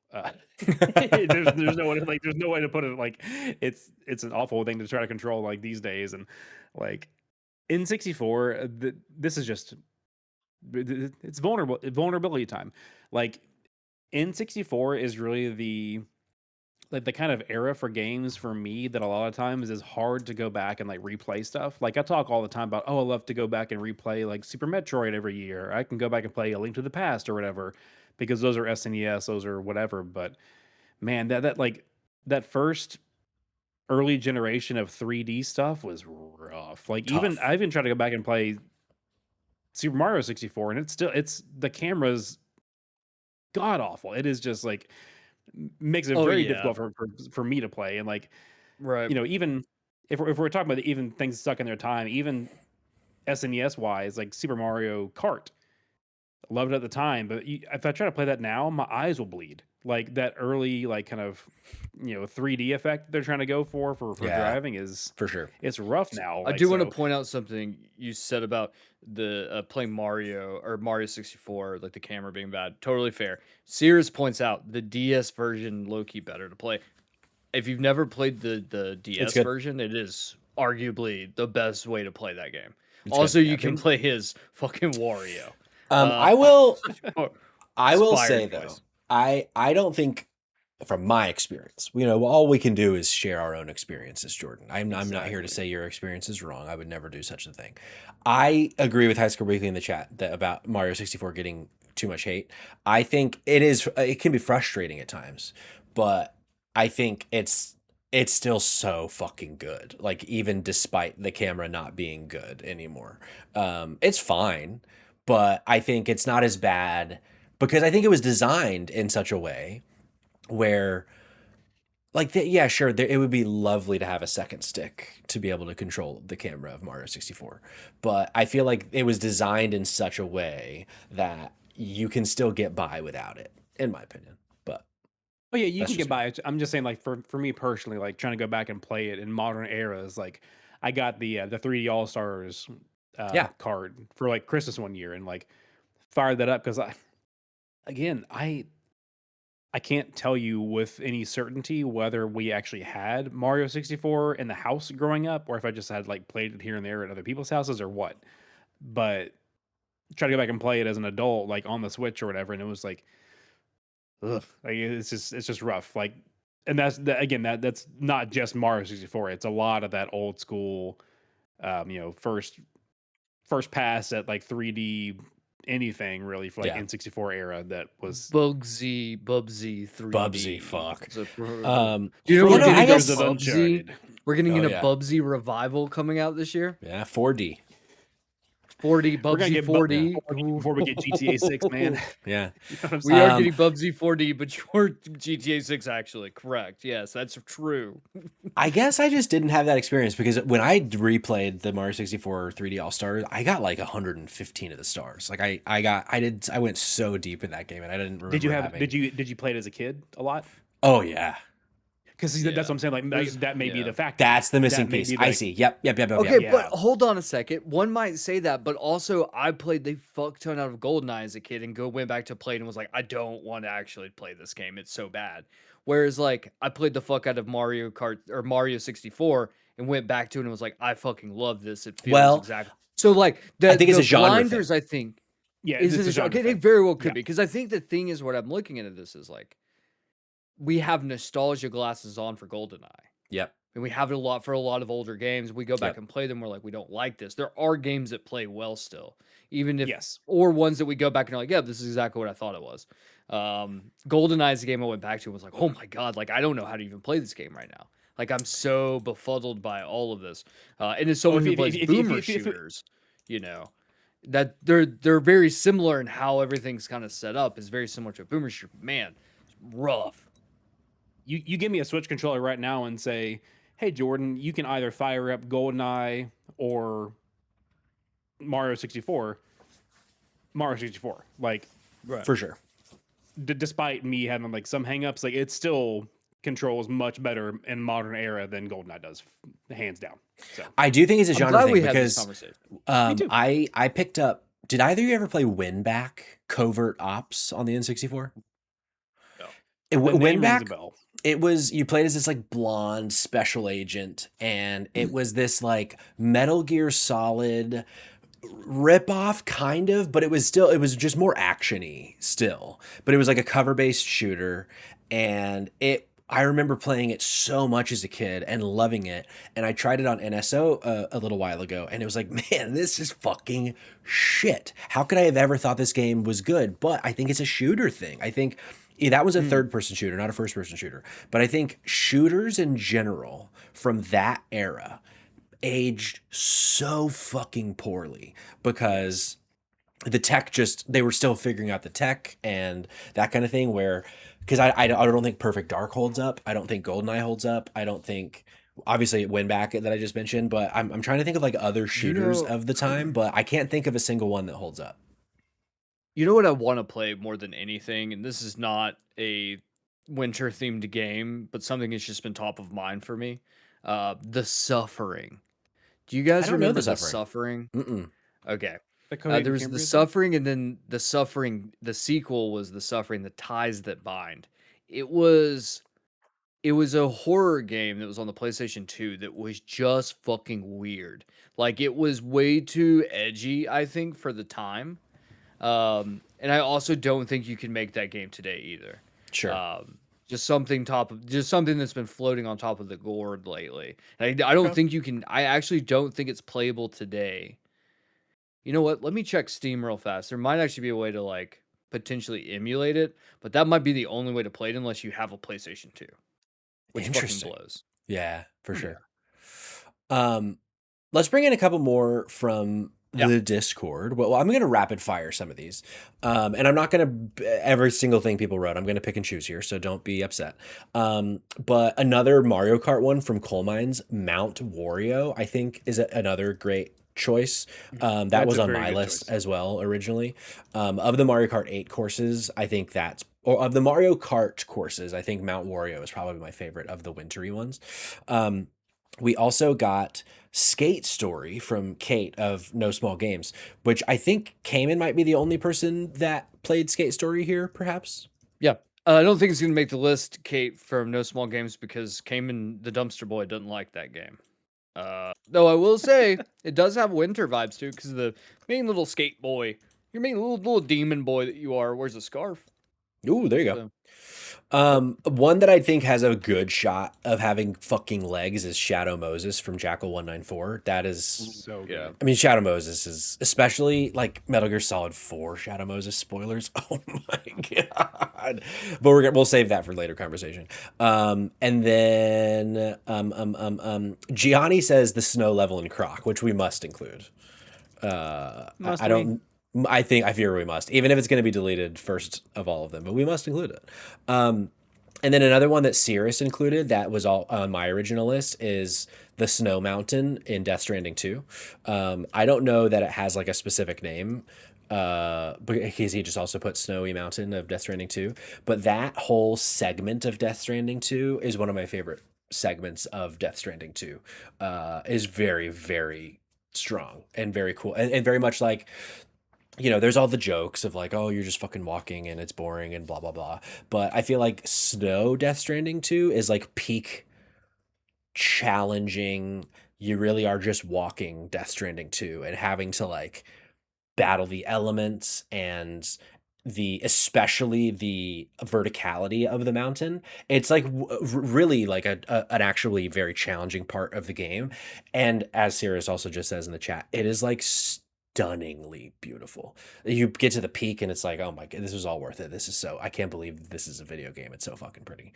There's no way to, like, there's no way to put it. Like, it's an awful thing to try to control like these days, and like in 64, this is just it's vulnerability time. Like N64 is really the kind of era for games for me that a lot of times is hard to go back and like replay stuff. Like I talk all the time about, oh, I love to go back and replay like Super Metroid every year. I can go back and play A Link to the Past or whatever because those are SNES, those are whatever. But man, that first early generation of 3D stuff was rough. Like Tough. I even tried to go back and play Super Mario 64, and it's the camera's god awful. It is just like makes it Oh very yeah, difficult for me to play. And like, right. even if we're talking about even things stuck in their time, even SNES wise, like Super Mario Kart, loved it at the time, but if I try to play that now, my eyes will bleed. Like that early, like kind of 3D effect they're trying to go for Yeah, driving is for sure. it's rough now. I Like do want to so, point out something you said about the playing Mario or Mario 64, like the camera being bad. Totally fair. Sears points out the DS version low key better to play. If you've never played the It's DS good. version, it is arguably the best way to play that game. It's good. Also, yeah, you can play his fucking Wario. Uh, I will. or I will Spire say though, choice. I don't think, from my experience, all we can do is share our own experiences, Jordan. I'm not here to Exactly. say your experience is wrong. I would never do such a thing. I agree with High School Weekly in the chat that about Mario 64 getting too much hate. I think it can be frustrating at times, but I think it's still so fucking good. Like even despite the camera not being good anymore. It's fine, but I think it's not as bad because I think it was designed in such a way where like yeah, sure, it would be lovely to have a second stick to be able to control the camera of Mario 64, but I feel like it was designed in such a way that you can still get by without it, in my opinion. But oh yeah, you that's can just get me. by it. I'm just saying, like for me personally, like trying to go back and play it in modern eras, like I got the 3D All Stars Yeah, card for like Christmas one year, and like fired that up because I can't tell you with any certainty whether we actually had Mario 64 in the house growing up, or if I just had like played it here and there at other people's houses or what. But try to go back and play it as an adult, like on the Switch or whatever, and it was like, ugh, like it's just rough. Like, and again, that's not just Mario 64. It's a lot of that old school, first pass at like 3D anything really for like yeah. N64 era that was Bubsy Bubsy, 3D. fuck. So, do you know Yeah, we're no, I getting a frontiers of guess. Bubsy? Uncharted. We're getting Oh a yeah, Bubsy revival coming out this year. yeah. 4D. 4D We're gonna Bubsy get Yeah, 4D. 4D before we get GTA 6, man. yeah. You know what I'm We saying? are Um, getting Bubsy 4D, but you're GTA 6 actually. Correct. Yes, that's true. I guess I just didn't have that experience because when I replayed the Mario 64 3D All Stars, I got like 115 of the stars. Like I went so deep in that game and I didn't Did you remember have having. did you play it as a kid a lot? Oh yeah. Because that's Yeah. what I'm saying. Like There's that may be yeah. the factor. That's the missing That may piece. be I the see. Yep. Okay, but yeah. hold on a second. One might say that, but also I played the fuck ton out of GoldenEye as a kid and went back to play it and was like, I don't want to actually play this game. It's so bad. Whereas like I played the fuck out of Mario Kart or Mario 64 and went back to it and was like, I fucking love this. It feels Well, exactly so like I the think it's a the genre thing. blinders, I think, Yeah, is it's a it genre okay, it thing. very well Yeah. could be. Because I think the thing is what I'm looking at this is like we have nostalgia glasses on for GoldenEye. Yep. And we have it a lot for a lot of older games. We go back Yep. and play them. We're like, we don't like this. There are games that play well still, even if, Yes. or ones that we go back and are like, yeah, this is exactly what I thought it was. GoldenEye is a game I went back to and was like, oh my God, like, I don't know how to even play this game right now. Like, I'm so befuddled by all of this. And as Oh, someone who plays boomer shooters, you know, that they're very similar in how everything's kind of set up is very similar to a boomer shooter. Man, it's rough. You give me a Switch controller right now and say, "Hey Jordan, you can either fire up GoldenEye or Mario 64." Mario 64. Like Right. For sure. despite me having like some hangups, like it still controls much better in modern era than GoldenEye does, hands down. So I do think it's a I'm genre glad thing we had this because conversation. me too. I picked up. Did either of you ever play Winback Covert Ops on the N64? No. The name rings a Winback, bell. it was, you played as this like blonde special agent, and it was this like Metal Gear Solid rip-off kind of, but it was just more actiony still, but it was like a cover-based shooter, and I remember playing it so much as a kid and loving it, and I tried it on NSO a little while ago, and it was like, man, this is fucking shit. How could I have ever thought this game was good? But I think it's a shooter thing. I think that was a third-person shooter, not a first-person shooter, but I think shooters in general from that era aged so fucking poorly because the tech just, they were still figuring out the tech and that kind of thing, where because I don't think Perfect Dark holds up, I don't think Goldeneye holds up, I don't think obviously Winback that I just mentioned, but I'm trying to think of like other You shooters know, of the time, but I can't think of a single one that holds up. you know what I want to play more than anything, and this is not a winter themed game, but something that's just been top of mind for me. The Suffering. Do you I guys don't know remember The The Suffering. Suffering? Mm-mm. Okay. The Coheed There and was The Cambria thing. Suffering, and then The Suffering, the sequel was The Suffering, The Ties That Bind. It was it was a horror game that was on the PlayStation 2 that was just fucking weird. Like it was way too edgy, I think, for the time. And I also don't think you can make that game today either. Sure. Just something that's been floating on top of the gourd lately. And I don't Okay. think you can. I actually don't think it's playable today. You know what? Let me check Steam real fast. There might actually be a way to like potentially emulate it, but that might be the only way to play it unless you have a PlayStation 2, which fucking Interesting. blows. Yeah, for Yeah. sure. Um, let's bring in a couple more from Yeah. the Discord. Well, I'm going to rapid fire some of these. And I'm not going to, every single thing people wrote, I'm going to pick and choose here, so don't be upset. But another Mario Kart one from Coal Mines, Mount Wario, I think is another great choice. That That's was a on very my good list choice. as well originally. Of the Mario Kart 8 courses, I think or of the Mario Kart courses, I think Mount Wario is probably my favorite of the wintry ones. We also got Skate Story from Kate of No Small Games, which I think Cayman might be the only person that played Skate Story here, perhaps. Yeah. I don't think it's going to make the list, Kate, from No Small Games because Cayman the Dumpster Boy doesn't like that game. Though I will say it does have winter vibes too, because the main little skate boy, your main little demon boy that you are, wears a scarf. Ooh, there you go. So, yep. One that I think has a good shot of having fucking legs is Shadow Moses from Jackal 194. That is, So Yeah. good. I mean, Shadow Moses is especially like Metal Gear Solid 4 Shadow Moses spoilers. Oh my god! But we'll save that for later conversation. And then Gianni says the snow level in Croc, which we must include. Must I we? don't. I fear we must, even if it's going to be deleted first of all of them, but we must include it. And then another one that Cirrus included that was all on my original list is the Snow Mountain in Death Stranding 2. I don't know that it has like a specific name, because he just also put Snowy Mountain of Death Stranding 2. But that whole segment of Death Stranding 2 is one of my favorite segments of Death Stranding 2. Is very, very strong and very cool, and very much like, there's all the jokes of like, oh, you're just fucking walking and it's boring and blah blah blah. But I feel like Snow Death Stranding 2 is like peak challenging. You really are just walking Death Stranding 2 and having to like battle the elements and especially the verticality of the mountain. It's like really like an actually very challenging part of the game. And as Sirius also just says in the chat, it is like stunningly beautiful. You get to the peak and it's like, oh my god, this was all worth it. I can't believe this is a video game. It's so fucking pretty.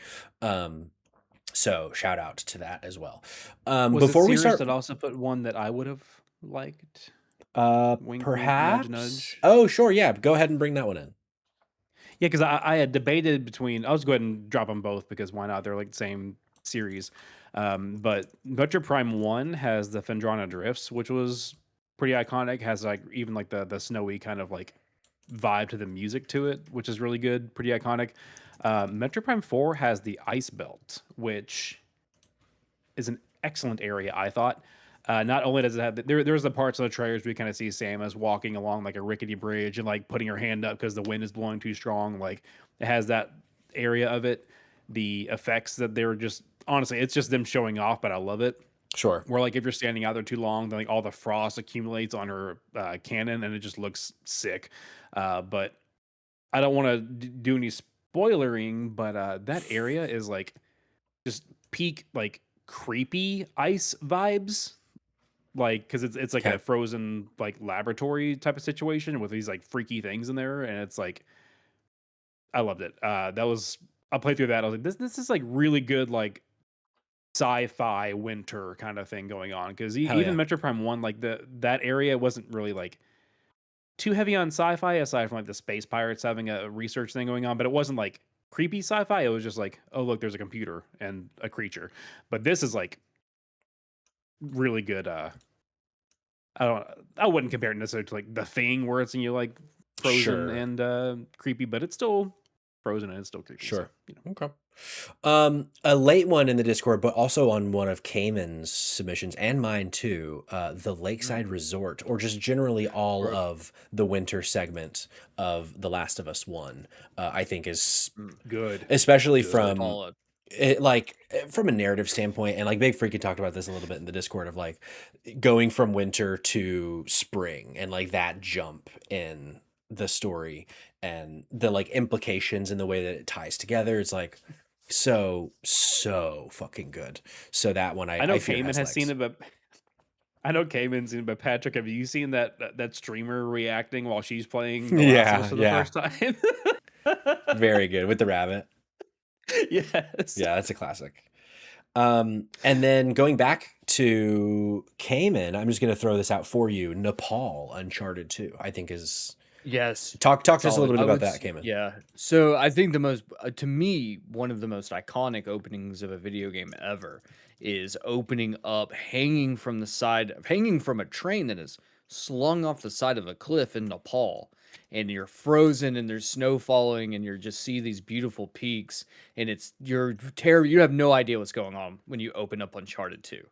So shout out to that as well. Was it Before we Sears start, that also put one that I would have liked? Wink, wink, nudge, perhaps. nudge. Oh, sure, yeah. Go ahead and bring that one in. Yeah, because I had debated between. I was going to go ahead and drop them both because why not? They're like the same series. But Metroid Prime 1 has the Phendrana Drifts, which was pretty iconic. Has like even like the snowy kind of like vibe to the music to it, which is really good, pretty iconic. Metro Prime 4 has the Ice Belt, which is an excellent area, I thought. Not only does it have there's the parts of the trailers we kind of see Samus walking along like a rickety bridge and like putting her hand up because the wind is blowing too strong. Like it has that area of it. The effects that they're just honestly, it's just them showing off, but I love it. Sure. Where like if you're standing out there too long, then like all the frost accumulates on her cannon and it just looks sick. But I don't want to do any spoilering, but that area is like just peak like creepy ice vibes, like because it's like Okay. a frozen like laboratory type of situation with these like freaky things in there, and it's like I loved it. That was I played through that. I was like, this is like really good like sci-fi winter kind of thing going on because Hell even yeah. Metro Prime One like that area wasn't really like too heavy on sci-fi aside from like the space pirates having a research thing going on, but it wasn't like creepy sci-fi. It was just like, oh look, there's a computer and a creature. But this is like really good. I wouldn't compare it necessarily to like the thing where it's like frozen Sure. and creepy, but it's still frozen and it's still creepy. So Sure. Okay. A late one in the Discord, but also on one of Cayman's submissions and mine too. The Lakeside Resort, or just generally all Right. of the winter segment of The Last of Us One, I think is good. especially Good. from Solid. it, like from a narrative standpoint, and like Big Freaky talked about this a little bit in the Discord of like going from winter to spring and like that jump in the story and the like implications and the way that it ties together. It's like so fucking good. So that one I know I fear Cayman has has seen legs. it, but I know Cayman's seen it. But Patrick, have you seen that streamer reacting while she's playing The Last of Us Yeah, for the yeah. first time? Very good with the rabbit. Yes. Yeah, that's a classic. And then going back to Cayman, I'm just going to throw this out for you. Nepal Uncharted 2, I think is Yes. talk to us a Solid. little bit I about would that, Cayman. yeah. So I think the most to me, one of the most iconic openings of a video game ever is opening up hanging from a train that is slung off the side of a cliff in Nepal. And you're frozen and there's snow falling and you're just see these beautiful peaks and you have no idea what's going on when you open up Uncharted 2.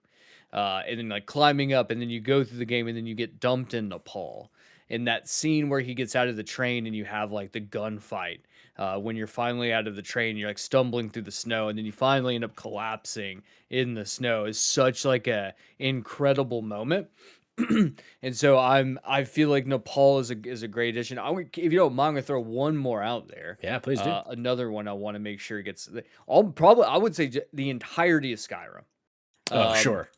And then like climbing up and then you go through the game and then you get dumped in Nepal in that scene where he gets out of the train and you have like the gunfight when you're finally out of the train, you're like stumbling through the snow and then you finally end up collapsing in the snow is such like a incredible moment. And so I feel like Nepal is a great addition. If you don't mind, I'm gonna throw one more out there. Yeah, please do. Another one I want to make sure gets all probably I would say the entirety of Skyrim. Oh, Um, sure.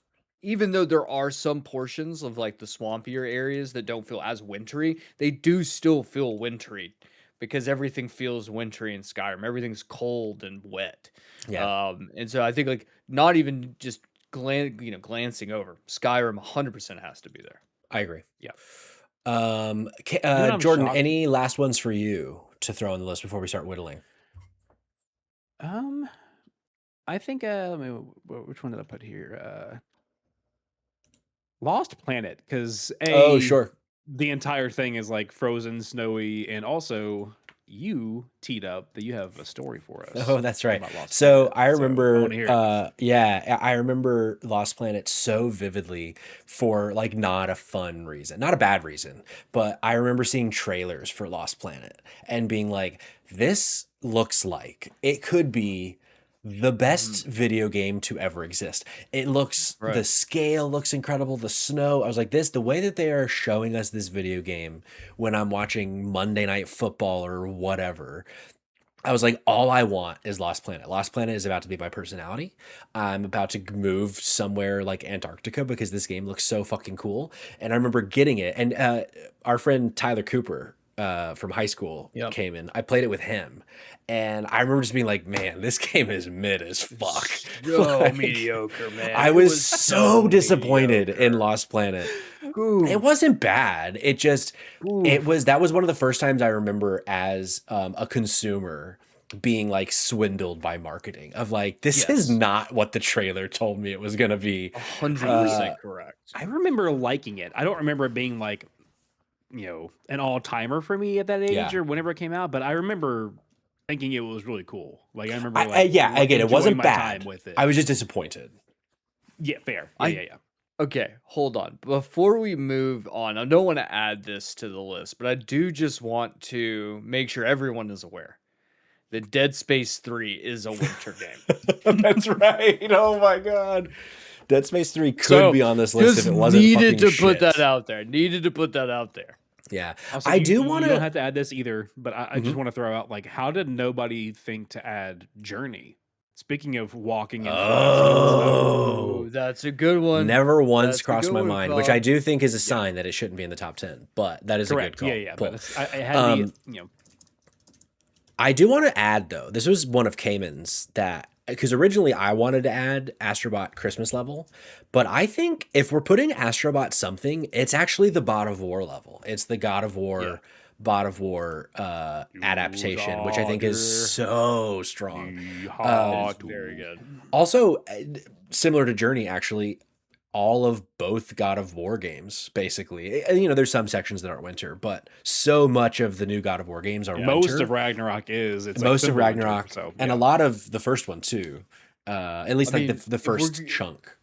even though there are some portions of like the swampier areas that don't feel as wintry, they do still feel wintry because everything feels wintry in Skyrim. Everything's cold and wet. Yeah, And so I think like not even just glancing over Skyrim 100% has to be there. I agree. Yeah. I'm Jordan, shocked. any last ones for you to throw on the list before we start whittling? Um, I think let me, which one did I put here? Lost Planet, because Oh, sure. the entire thing is like frozen, snowy, and also you teed up that you have a story for us Oh, that's right. about Lost So Planet. I So I want remember, to hear it. yeah, I remember Lost Planet so vividly for like not a fun reason, not a bad reason, but I remember seeing trailers for Lost Planet and being like, this looks like it could be the Mhm. best video game to ever exist. It looks, the Right. scale looks incredible, the snow. I was like, the way that they are showing us this video game when I'm watching Monday Night Football or whatever, I was like, all I want is Lost Planet. Lost Planet is about to be my personality. I'm about to move somewhere like Antarctica because this game looks so fucking cool. And I remember getting it. And our friend Tyler Cooper from high school Yep. came in. I played it with him. And I remember just being like, man, this game is mid as fuck. So Like, mediocre, man. I It was so disappointed in mediocre. Lost Planet. Ooh, It wasn't bad. oof. That was one of the first times I remember as a consumer being like swindled by marketing of like, this is Yes. not what the trailer told me it was going to be. 100% correct. I remember liking it. I don't remember it being like an all timer for me at that age Yeah. or whenever it came out. But I remember thinking it was really cool. Like I remember Yeah, again, it enjoying wasn't my time bad. with it. I was just disappointed. Yeah, fair. I Yeah. Okay, hold on. Before we move on, I don't want to add this to the list, but I do just want to make sure everyone is aware that Dead Space 3 is a winter game. That's right. Oh my god. Dead Space 3 could So, be on this list if just it wasn't needed fucking to put that shit. out there. Needed to put that out there. Yeah. Also, I do you want don't to have to add this either, but I just want to throw out, like, how did nobody think to add Journey? Speaking of walking and collapsing and stuff. Oh, That's a good one. never once That's a crossed good my one, mind, which I Cobb. do think is a sign that it shouldn't be in the top 10, but that is a good Correct. call. Yeah, pull. but it had to be, I do want to add, though, this was one of Cayman's that, because originally I wanted to add Astrobot Christmas level, but I think if we're putting Astrobot something, it's actually the God of War level. It's the God of War, God of War adaptation, which I think is so strong. It's very good. Also, similar to Journey, actually, all of both God of War games, basically. There's some sections that aren't winter, but so much of the new God of War games are most winter. of Ragnarok is. It's Most like of Ragnarok, winter, and a lot of the first one too. At least I like mean, the first chunk.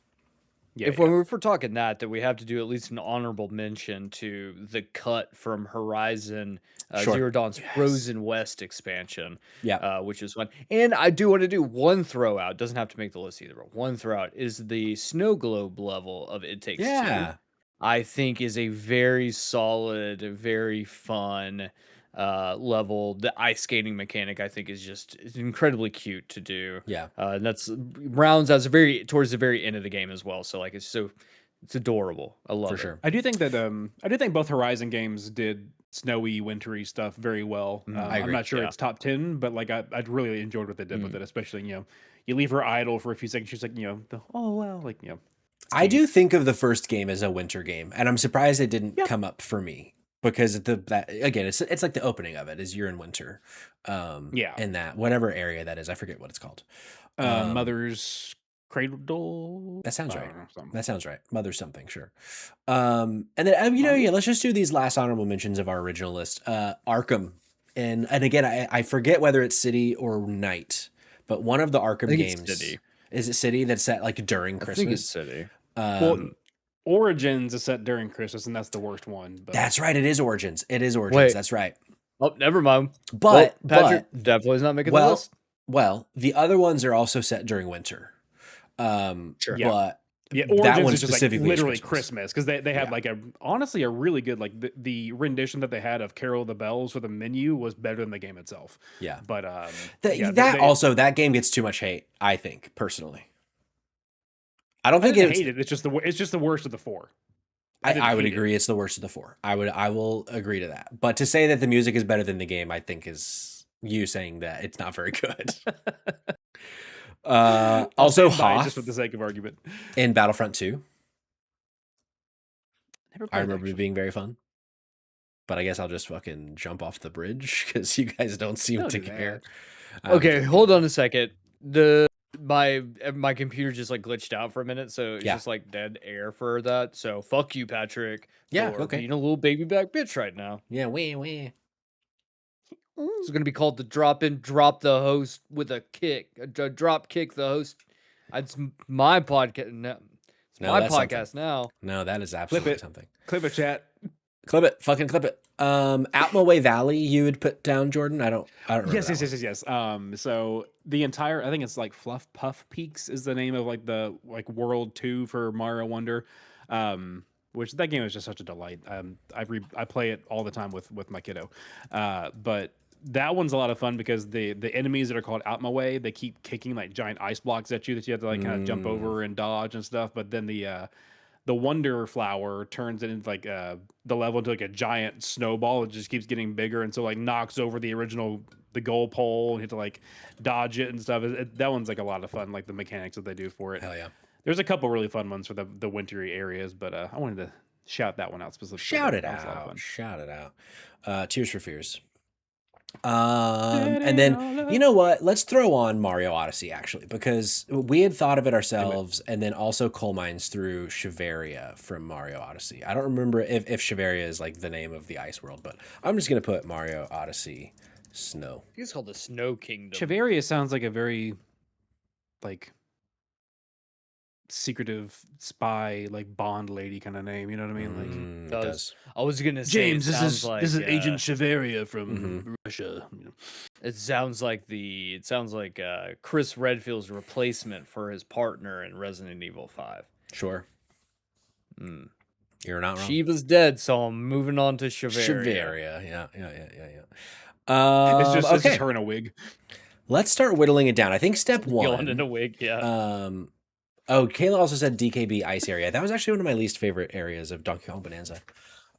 If we're talking that we have to do at least an honorable mention to the cut from Horizon Sure. Zero Dawn's Frozen West expansion, Yeah. which is fun. And I do want to do one throw out. Doesn't have to make the list either, but one throw out is the Snow Globe level of It Takes Two. Yeah. I think is a very solid, very fun level. The ice skating mechanic I think is incredibly cute to do. Yeah. And that's rounds as towards the very end of the game as well. So like it's adorable. I love For it. sure. I do think both Horizon games did snowy, wintry stuff very well. I agree. I'm not sure it's top 10, but like I really enjoyed what they did with it, especially you leave her idle for a few seconds. She's like oh wow, like I do think of the first game as a winter game, and I'm surprised it didn't come up for me because again, it's like the opening of it is you're in winter, in that whatever area that is, I forget what it's called. Mother's Cradle. That sounds I right. don't know, something. That sounds right. Mother something, sure. And then let's just do these last honorable mentions of our original list. Arkham, and again, I forget whether it's city or night, but one of the Arkham games City. Is it city that's set like during Christmas? I think it's city. Well, Origins is set during Christmas, and that's the worst one. But that's right. It is Origins. Wait. That's right. Oh, never mind. But Patrick definitely is not making the list. Well, the other ones are also set during winter. Sure. But Origins that one is just specifically like literally is Christmas because they had like honestly a really good like the rendition that they had of Carol of the Bells for the menu was better than the game itself. Yeah. But that game gets too much hate, I think, personally. I don't think hate it. It's just the worst of the four. I would agree it's the worst of the four. I will agree to that. But to say that the music is better than the game, I think is you saying that it's not very good. Also Hoth, just for the sake of argument, in Battlefront 2. I remember it being very fun. But I guess I'll just fucking jump off the bridge because you guys don't seem to care. Okay, hold on a second. My computer just like glitched out for a minute, so it's just like dead air for that. So fuck you, Patrick. For being a little baby back bitch right now. Yeah, wee. It's gonna be called the drop the host with a kick. Drop kick the host. It's my podcast. No, it's my podcast something. now. No, that is absolutely something. Clip it, chat. Clip it. Fucking clip it. Outmaway Valley, you would put down, Jordan. I don't remember. Yes. So the entire, I think it's like Fluff Puff Peaks is the name of like the World 2 for Mario Wonder. Which that game is just such a delight. I play it all the time with my kiddo. But that one's a lot of fun because the enemies that are called Out My Way, they keep kicking like giant ice blocks at you that you have to like kind of jump over and dodge and stuff. But then the Wonder Flower turns it into like the level into like a giant snowball. It just keeps getting bigger and so like knocks over the goal pole and you have to like dodge it and stuff. That one's like a lot of fun, like the mechanics that they do for it. Hell yeah. There's a couple really fun ones for the wintry areas, but I wanted to shout that one out specifically. Shout it out. Tears for Fears. And then, you know what? Let's throw on Mario Odyssey, actually, because we had thought of it ourselves, and then also Coal Mines through Shiveria from Mario Odyssey. I don't remember if Shiveria is like the name of the ice world, but I'm just going to put Mario Odyssey Snow. I think it's called the Snow Kingdom. Chiveria sounds like a very, like, secretive spy, like Bond lady kind of name. You know what I mean? Like, It does. I was gonna say, James, it this sounds is like, this is Agent Chiveria from Russia. You know? It sounds like Chris Redfield's replacement for his partner in Resident Evil 5. Sure. You're not wrong. Shiva's dead, so I'm moving on to Shiveria. Shiveria, yeah. It's Okay. just her in a wig. Let's start whittling it down. I think step Going one. in a wig, yeah. Oh, Kayla also said DKB Ice Area. That was actually one of my least favorite areas of Donkey Kong Bonanza.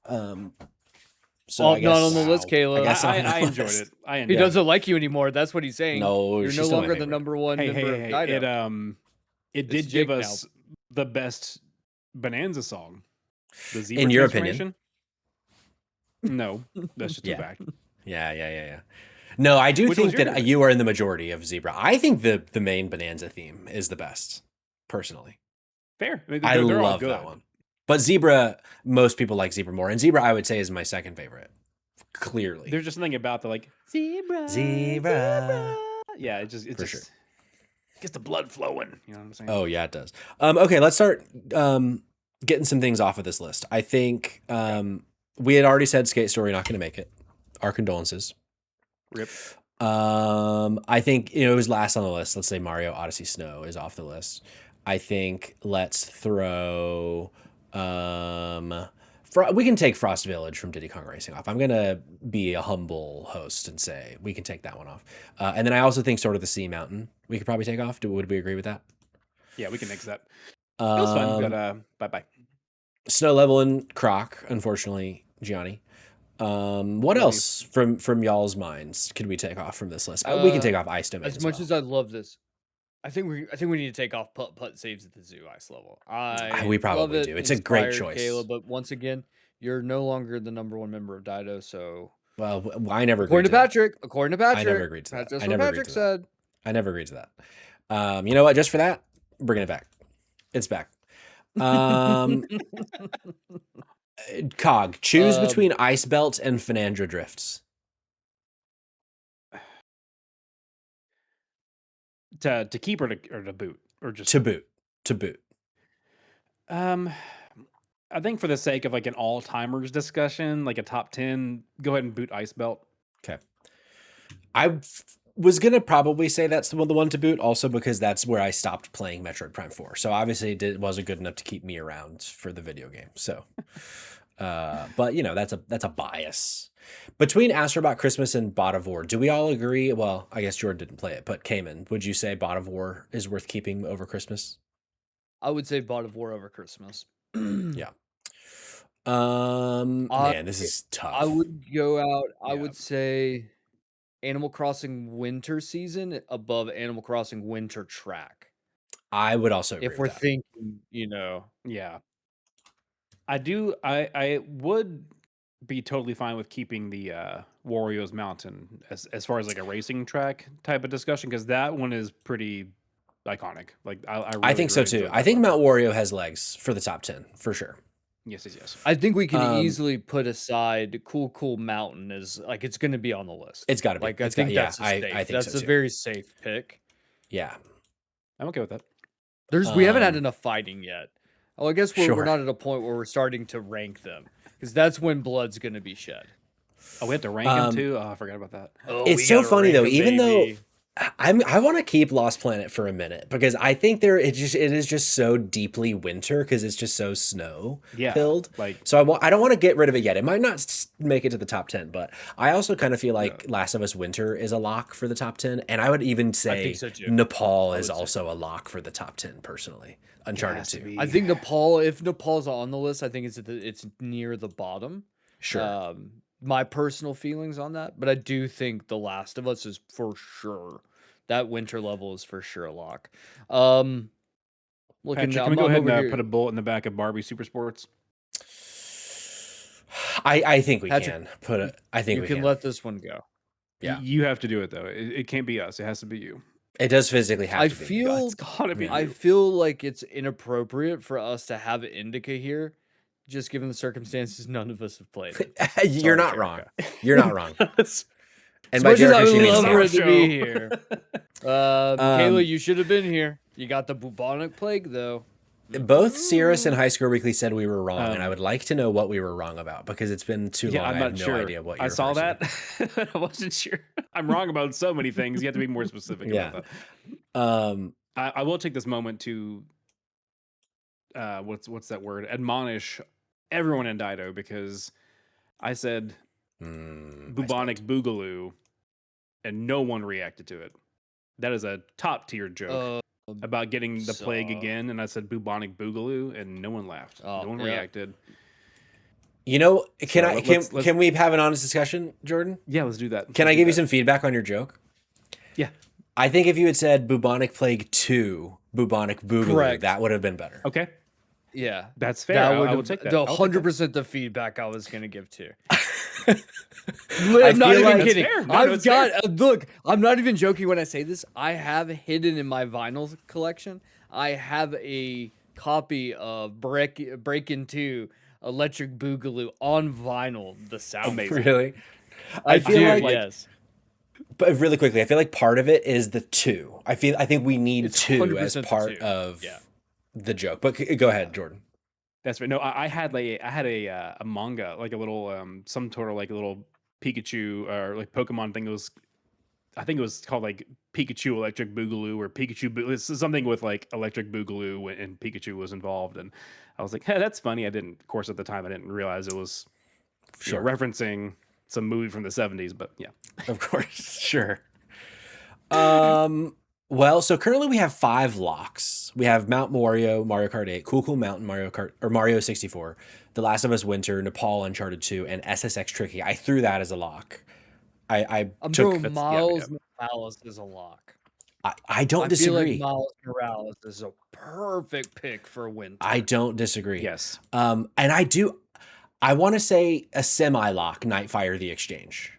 So I guess, not on the list, Kayla. I enjoyed it. He doesn't like you anymore. That's what he's saying. No, you're no longer the number one member of Dido. It did give us the best Bonanza song. The Zebra in your opinion? No, that's just a fact. Yeah. No, I do think that you are in the majority of Zebra. I think the main Bonanza theme is the best, personally. Fair. I love that one. But Zebra, most people like Zebra more. And Zebra, I would say, is my second favorite. Clearly. There's just something about the, like, Zebra. Yeah, it just gets the blood flowing. You know what I'm saying? Oh, yeah, it does. Okay, let's start getting some things off of this list. I think we had already said Skate Story not going to make it. Our condolences. Rip. I think, it was last on the list. Let's say Mario Odyssey Snow is off the list. I think let's throw we can take Frost Village from Diddy Kong Racing off. I'm gonna be a humble host and say we can take that one off. And then I also think Sword of the Sea Mountain we could probably take off. Would we agree with that? Yeah, we can mix that. It was fun, but bye. Snow Level and Croc, unfortunately, Gianni. What else from y'all's minds could we take off from this list? We can take off Ice Domain as much as I love this. I think we need to take off putt saves at the zoo ice level. We probably do. It's a great choice. Kayla, but once again, you're no longer the number one member of Dido, so well, I never according to Patrick. I never agreed to that. That's what Patrick said. I never agreed to that. You know what? Just for that, bringing it back. It's back. Cog, choose between Ice Belt and Fernandra Drifts. To keep or to boot or just to boot. I think for the sake of like an all-timers discussion, like a top 10, go ahead and boot Ice Belt. Okay. I was gonna probably say that's the one to boot, also because that's where I stopped playing Metroid Prime 4. So obviously it wasn't good enough to keep me around for the video game. So, but that's a bias. Between Astrobot Christmas and Bot of War, do we all agree? Well, I guess Jordan didn't play it, but Cayman, would you say Bot of War is worth keeping over Christmas? I would say Bot of War over Christmas. Yeah. Man, this is tough. I would go out. I would say Animal Crossing Winter Season above Animal Crossing Winter Track. I would also agree if we're thinking, yeah. I would be totally fine with keeping the Wario's Mountain as far as like a racing track type of discussion, because that one is pretty iconic. Like I think so too. I think Mount Wario has legs for the top 10 for sure. Yes. I think we can easily put aside Cool Mountain as like it's going to be on the list. It's got to be. Like I think that's that's a very safe pick. Yeah, I'm okay with that. We haven't had enough fighting yet. Oh, I guess we're not at a point where we're starting to rank them, because that's when blood's going to be shed. Oh, we have to rank them too? Oh, I forgot about that. Oh, it's so funny though, even though I want to keep Lost Planet for a minute, because I think it is just so deeply winter, because it's just so snow filled. So I don't want to get rid of it yet. It might not make it to the top 10, but I also kind of feel like Last of Us Winter is a lock for the top 10, and I would even say Nepal is also a lock for the top 10 personally. Uncharted 2. I think if Nepal's on the list, I think it's near the bottom. Sure. My personal feelings on that, but I do think The Last of Us is for sure. That winter level is for sure a lock. Patrick, can we go ahead and put a bullet in the back of Barbie Super Sports? I think we can put it. I think we can let this one go. Yeah. You have to do it though. It can't be us. It has to be you. It does physically have I to be. feel It's gotta be Yeah. I you. feel like it's inappropriate for us to have Indica here, just given the circumstances. None of us have played it. You're Sorry, not wrong. Jericho. You're not wrong. As And by Much as I Jericho, would she means love for our it Sam. to be show. here. Um, Kayla, you should have been here. You got the bubonic plague, though. Both Cirrus and High Score Weekly said we were wrong, and I Um, would like to know what we were wrong about because it's been too Yeah, long. I'm I have not no sure. idea what you I saw referred that. I wasn't sure. I'm wrong about so many things. You have to be more specific Yeah. about to. that. I will take this moment to what's that word? Admonish everyone in Dido because I said I bubonic spelled. boogaloo and no one reacted to it. That is a top tier joke about getting the plague again, and I said bubonic boogaloo and no one laughed. No one reacted. You know, So can we have an honest discussion, Jordan? Yeah, let's do that. Can Let's I do give you that. some feedback on your joke? Yeah. I think if you had said bubonic plague 2, bubonic boogaloo, Correct. that would have been better. Okay. Yeah, That's fair. That would I will have take that. the I'll take that. 100% the feedback I was gonna give to. I I'm not feel even like- kidding. That's fair. No, I've it's got fair. look. I'm not even joking when I say this. I have hidden in my vinyl collection. I have a copy of Breakin' 2 Electric Boogaloo on vinyl. The sound. Amazing. Really? I feel do, like- yes. But really quickly, I feel like part of it is the 2. I think we need It's 2 as 100% the part 2. of Yeah. the joke. But go ahead, Jordan. That's right. No, I had a manga, like a little some sort of like a little Pikachu or like Pokemon thing. I think it was called like Pikachu Electric Boogaloo or it's something with like Electric Boogaloo and Pikachu was involved. And I was like, hey, that's funny. Of course, at the time, I didn't realize it was referencing some movie from the 70s. But yeah, Of course, sure. Well, so currently we have 5 locks. We have Mount Morio, Mario Kart 8, Cool Mountain, Mario 64, The Last of Us Winter, Nepal Uncharted 2, and SSX Tricky. I threw that as a lock. I took. Bro, Miles Morales is a lock. I don't I disagree. feel like Miles Morales is a perfect pick for winter. I don't disagree. yes. And I want to say a semi lock, Nightfire the Exchange.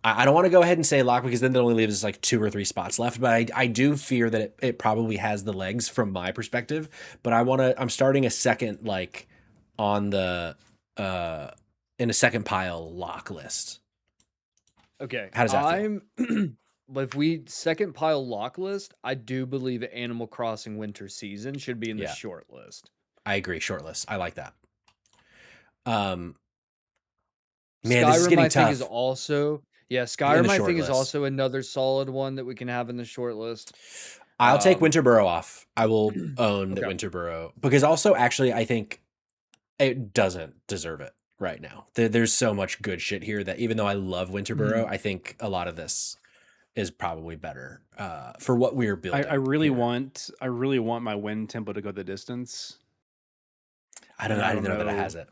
I don't want to go ahead and say lock because then that only leaves us like 2 or 3 spots left. But I do fear that it probably has the legs from my perspective. But I'm starting a second like on the in a second pile lock list. Okay. How does that feel? If we second pile lock list, I do believe Animal Crossing Winter Season should be in the Yeah. short list. I agree. Short list. I like that. Man, Skyrim, this is getting I tough. think, is also Skyrim, I think, is also another solid one that we can have in the short list. I'll take Winterboro off. I will own that Okay. Winterboro because also actually I think it doesn't deserve it right now. There's so much good shit here that even though I love Winterboro, I think a lot of this is probably better for what we're building. I really want my wind tempo to go the distance. I don't know that it has it.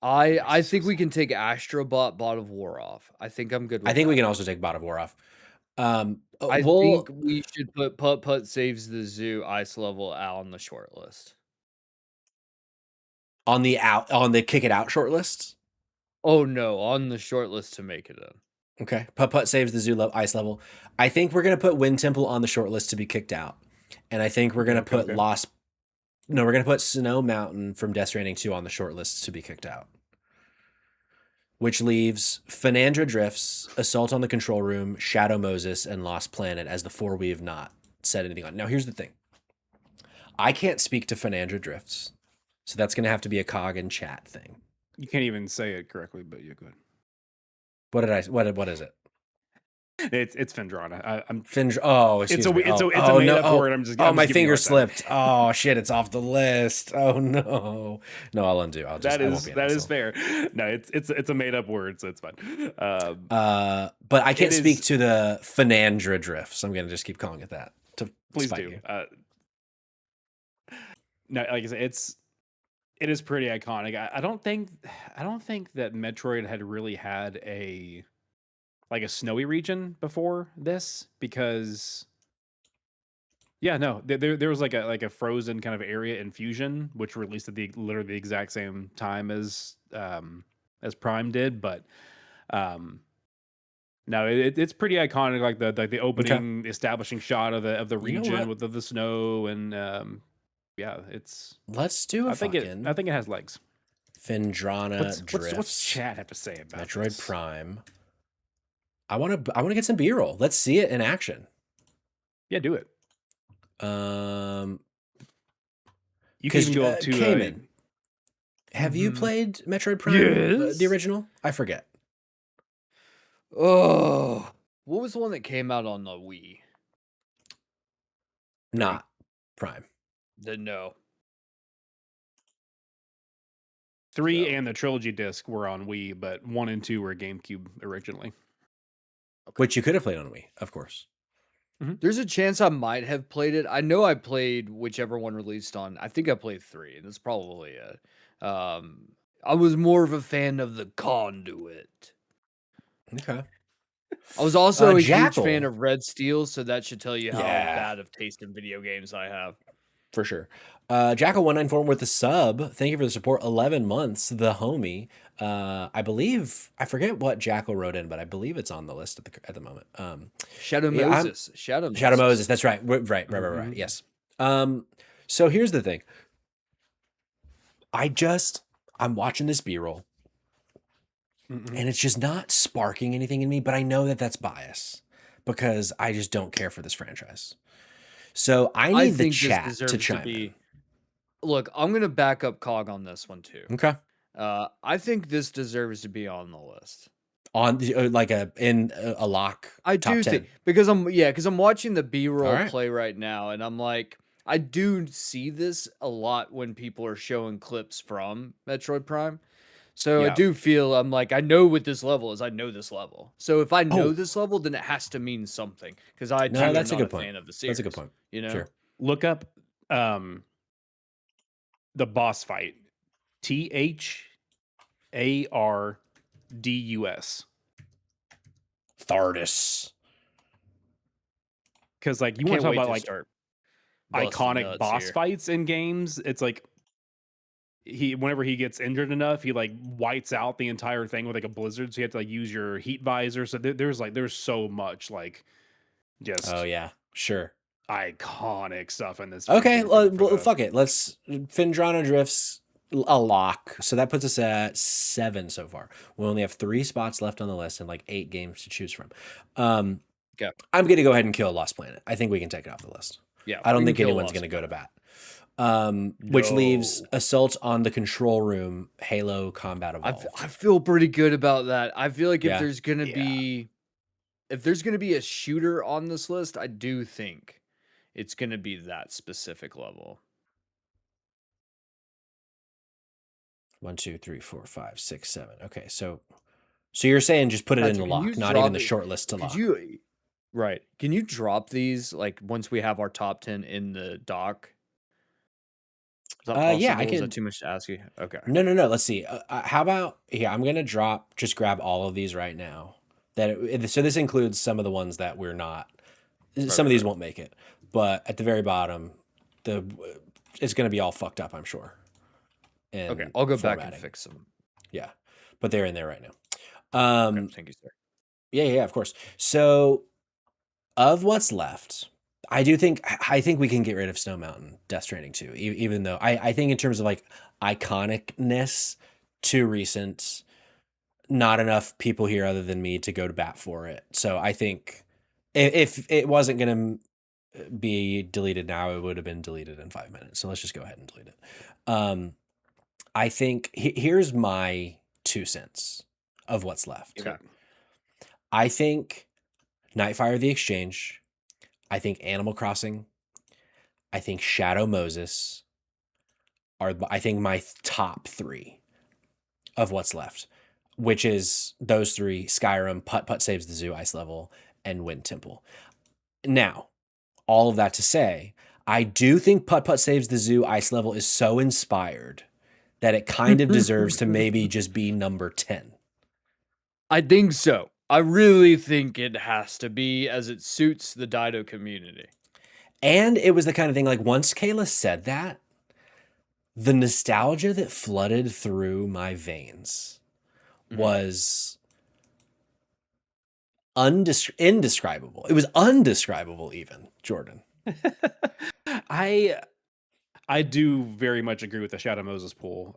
I think we can take Astrobot Bot of War off. I think I'm good with I think that. we can also take Bot of War off. I think we should put Putt Putt Saves the Zoo Ice Level out on the short list. On the kick it out short list. Oh no, on the short list to make it in. Okay. Putt Putt Saves the Zoo Ice Level. I think we're gonna put Wind Temple on the short list to be kicked out. And I think we're gonna put we're gonna put Snow Mountain from Death Stranding 2 on the short list to be kicked out. Which leaves Fenandra Drifts, Assault on the Control Room, Shadow Moses, and Lost Planet as the 4 we have not said anything on. Now here's the thing. I can't speak to Fenandra Drifts, so that's gonna have to be a cog in chat thing. You can't even say it correctly, but you're good. What is it? It's Fendrana. I'm Oh, excuse me. it's a made up word. I'm just my giving you finger a hard time. slipped. Oh shit, it's off the list. Oh no. No, I'll undo. That is fair. No, it's a made up word, so it's fine. But I can't speak to the Fenandra Drifts. I'm gonna just keep calling it that. Please do. No, like I said, it is pretty iconic. I don't think that Metroid had really had a snowy region before this because there was like a frozen kind of area in Fusion, which released at literally the exact same time as Prime did, but No, it's pretty iconic, like the Okay. opening establishing shot of the You know region what? with the snow and yeah, it's Let's do a I fucking think it has legs. Phendrana What's Drifts chat have to say about Metroid this? Prime. I want to get some B-roll. Let's see it in action. Yeah, do it. Um, You can because even go up to Cayman, have you mhm. played Metroid Prime, the Yes. original? I forget. Oh, what was the one that came out on the Wii? 3? Not Prime. The no. 3 So, and the trilogy disc were on Wii, but 1 and 2 were GameCube originally. okay. Which you could have played on Wii, of course. There's a chance I might have played it. I know I played whichever one released on. I think I played 3, and that's probably it. I was more of a fan of the Conduit. Okay. I was also a huge fan Jackal. of Red Steel, so that should tell you how Yeah, bad of taste in video games I have. for sure. Jackal194 with the sub. Thank you for the support. 11 months, the homie. I believe I forget what Jackal wrote in, but I believe it's on the list at the moment. Shadow Yeah, I'm Moses. Shadow Shadow Moses. Moses. That's right. Right. Mhm. Yes. So here's the thing. I'm watching this B-roll, Mhm. and it's just not sparking anything in me. But I know that that's bias because I just don't care for this franchise. So I I need the think this chat to deserves to chime in. be. Look, I'm gonna back up Cog on this one too. Okay. I think this deserves to be on the list. On the, like a lock I top do think 10. because I'm watching the All B-roll right. play right now, and I'm like, I do see this a lot when people are showing clips from Metroid Prime. So I Yeah. do feel I'm like, I know what this level is. I know this level. So if I know Oh, this level, then it has to mean something because I no, too am that's a not a good point. fan of the That's a good series. point. You know? Sure. Look up the boss fight. THARDUS. Thardus. Cuz like I you want can't to talk wait about to like start busting iconic nuts boss here. fights in games, it's like whenever he gets injured enough, he like whites out the entire thing with like a blizzard, so you have to like use your heat visor. So there's so much like Oh just yeah, sure. iconic stuff in this Okay, region for well, the fuck it. Let's Phendrana Drifts a lock. So that puts us at 7 so far. We only have 3 spots left on the list and like 8 games to choose from. Okay. I'm gonna go ahead and kill Lost Planet. I think we can take it off the list. Yeah, I we don't can think kill anyone's Lost gonna go to Planet. bat. Which leaves No. Assault on the Control Room, Halo Combat Evolved. I feel pretty good about that. I feel like Yeah. yeah. if there's gonna be a shooter on this list, I do think it's gonna be that specific level. 1, 2, 3, 4, 5, 6, 7. Okay, so you're saying just put it in the Patrick, can you lock, not even drop the it? short list to Could lock. you right. Can you drop these like once we have our top 10 in the doc? Is that Yeah, I possible? Is that can. too much to ask you? Okay. No. Let's see. How about here? I'm gonna just grab all of these right now. So this includes some of the ones that we're not. Right, Some of right, these right. won't make it, but at the very bottom, the it's gonna be all fucked up, I'm sure, Okay, in I'll go back and formatting. fix them. Yeah, but they're in there right now. Okay, thank you, sir. Yeah, of course. So of what's left, I think we can get rid of Snow Mountain, Death Stranding 2, even though I think in terms of like iconicness, too recent, not enough people here other than me to go to bat for it. So I think if it wasn't going to be deleted now, it would have been deleted in 5 minutes. So let's just go ahead and delete it. I think here's my 2 cents of what's left. Okay. I think Nightfire the Exchange, I think Animal Crossing, I think Shadow Moses are, I think, my top 3 of what's left, which is those 3: Skyrim, Putt Putt Saves the Zoo, Ice Level, and Wind Temple. Now, all of that to say, I do think Putt Putt Saves the Zoo, Ice Level is so inspired that it kind of deserves to maybe just be number 10. I think so. I really think it has to be as it suits the Dido community. And it was the kind of thing like once Kayla said that, the nostalgia that flooded through my veins Mhm. was indescribable. It was undescribable even, Jordan. I do very much agree with the Shadow Moses pool.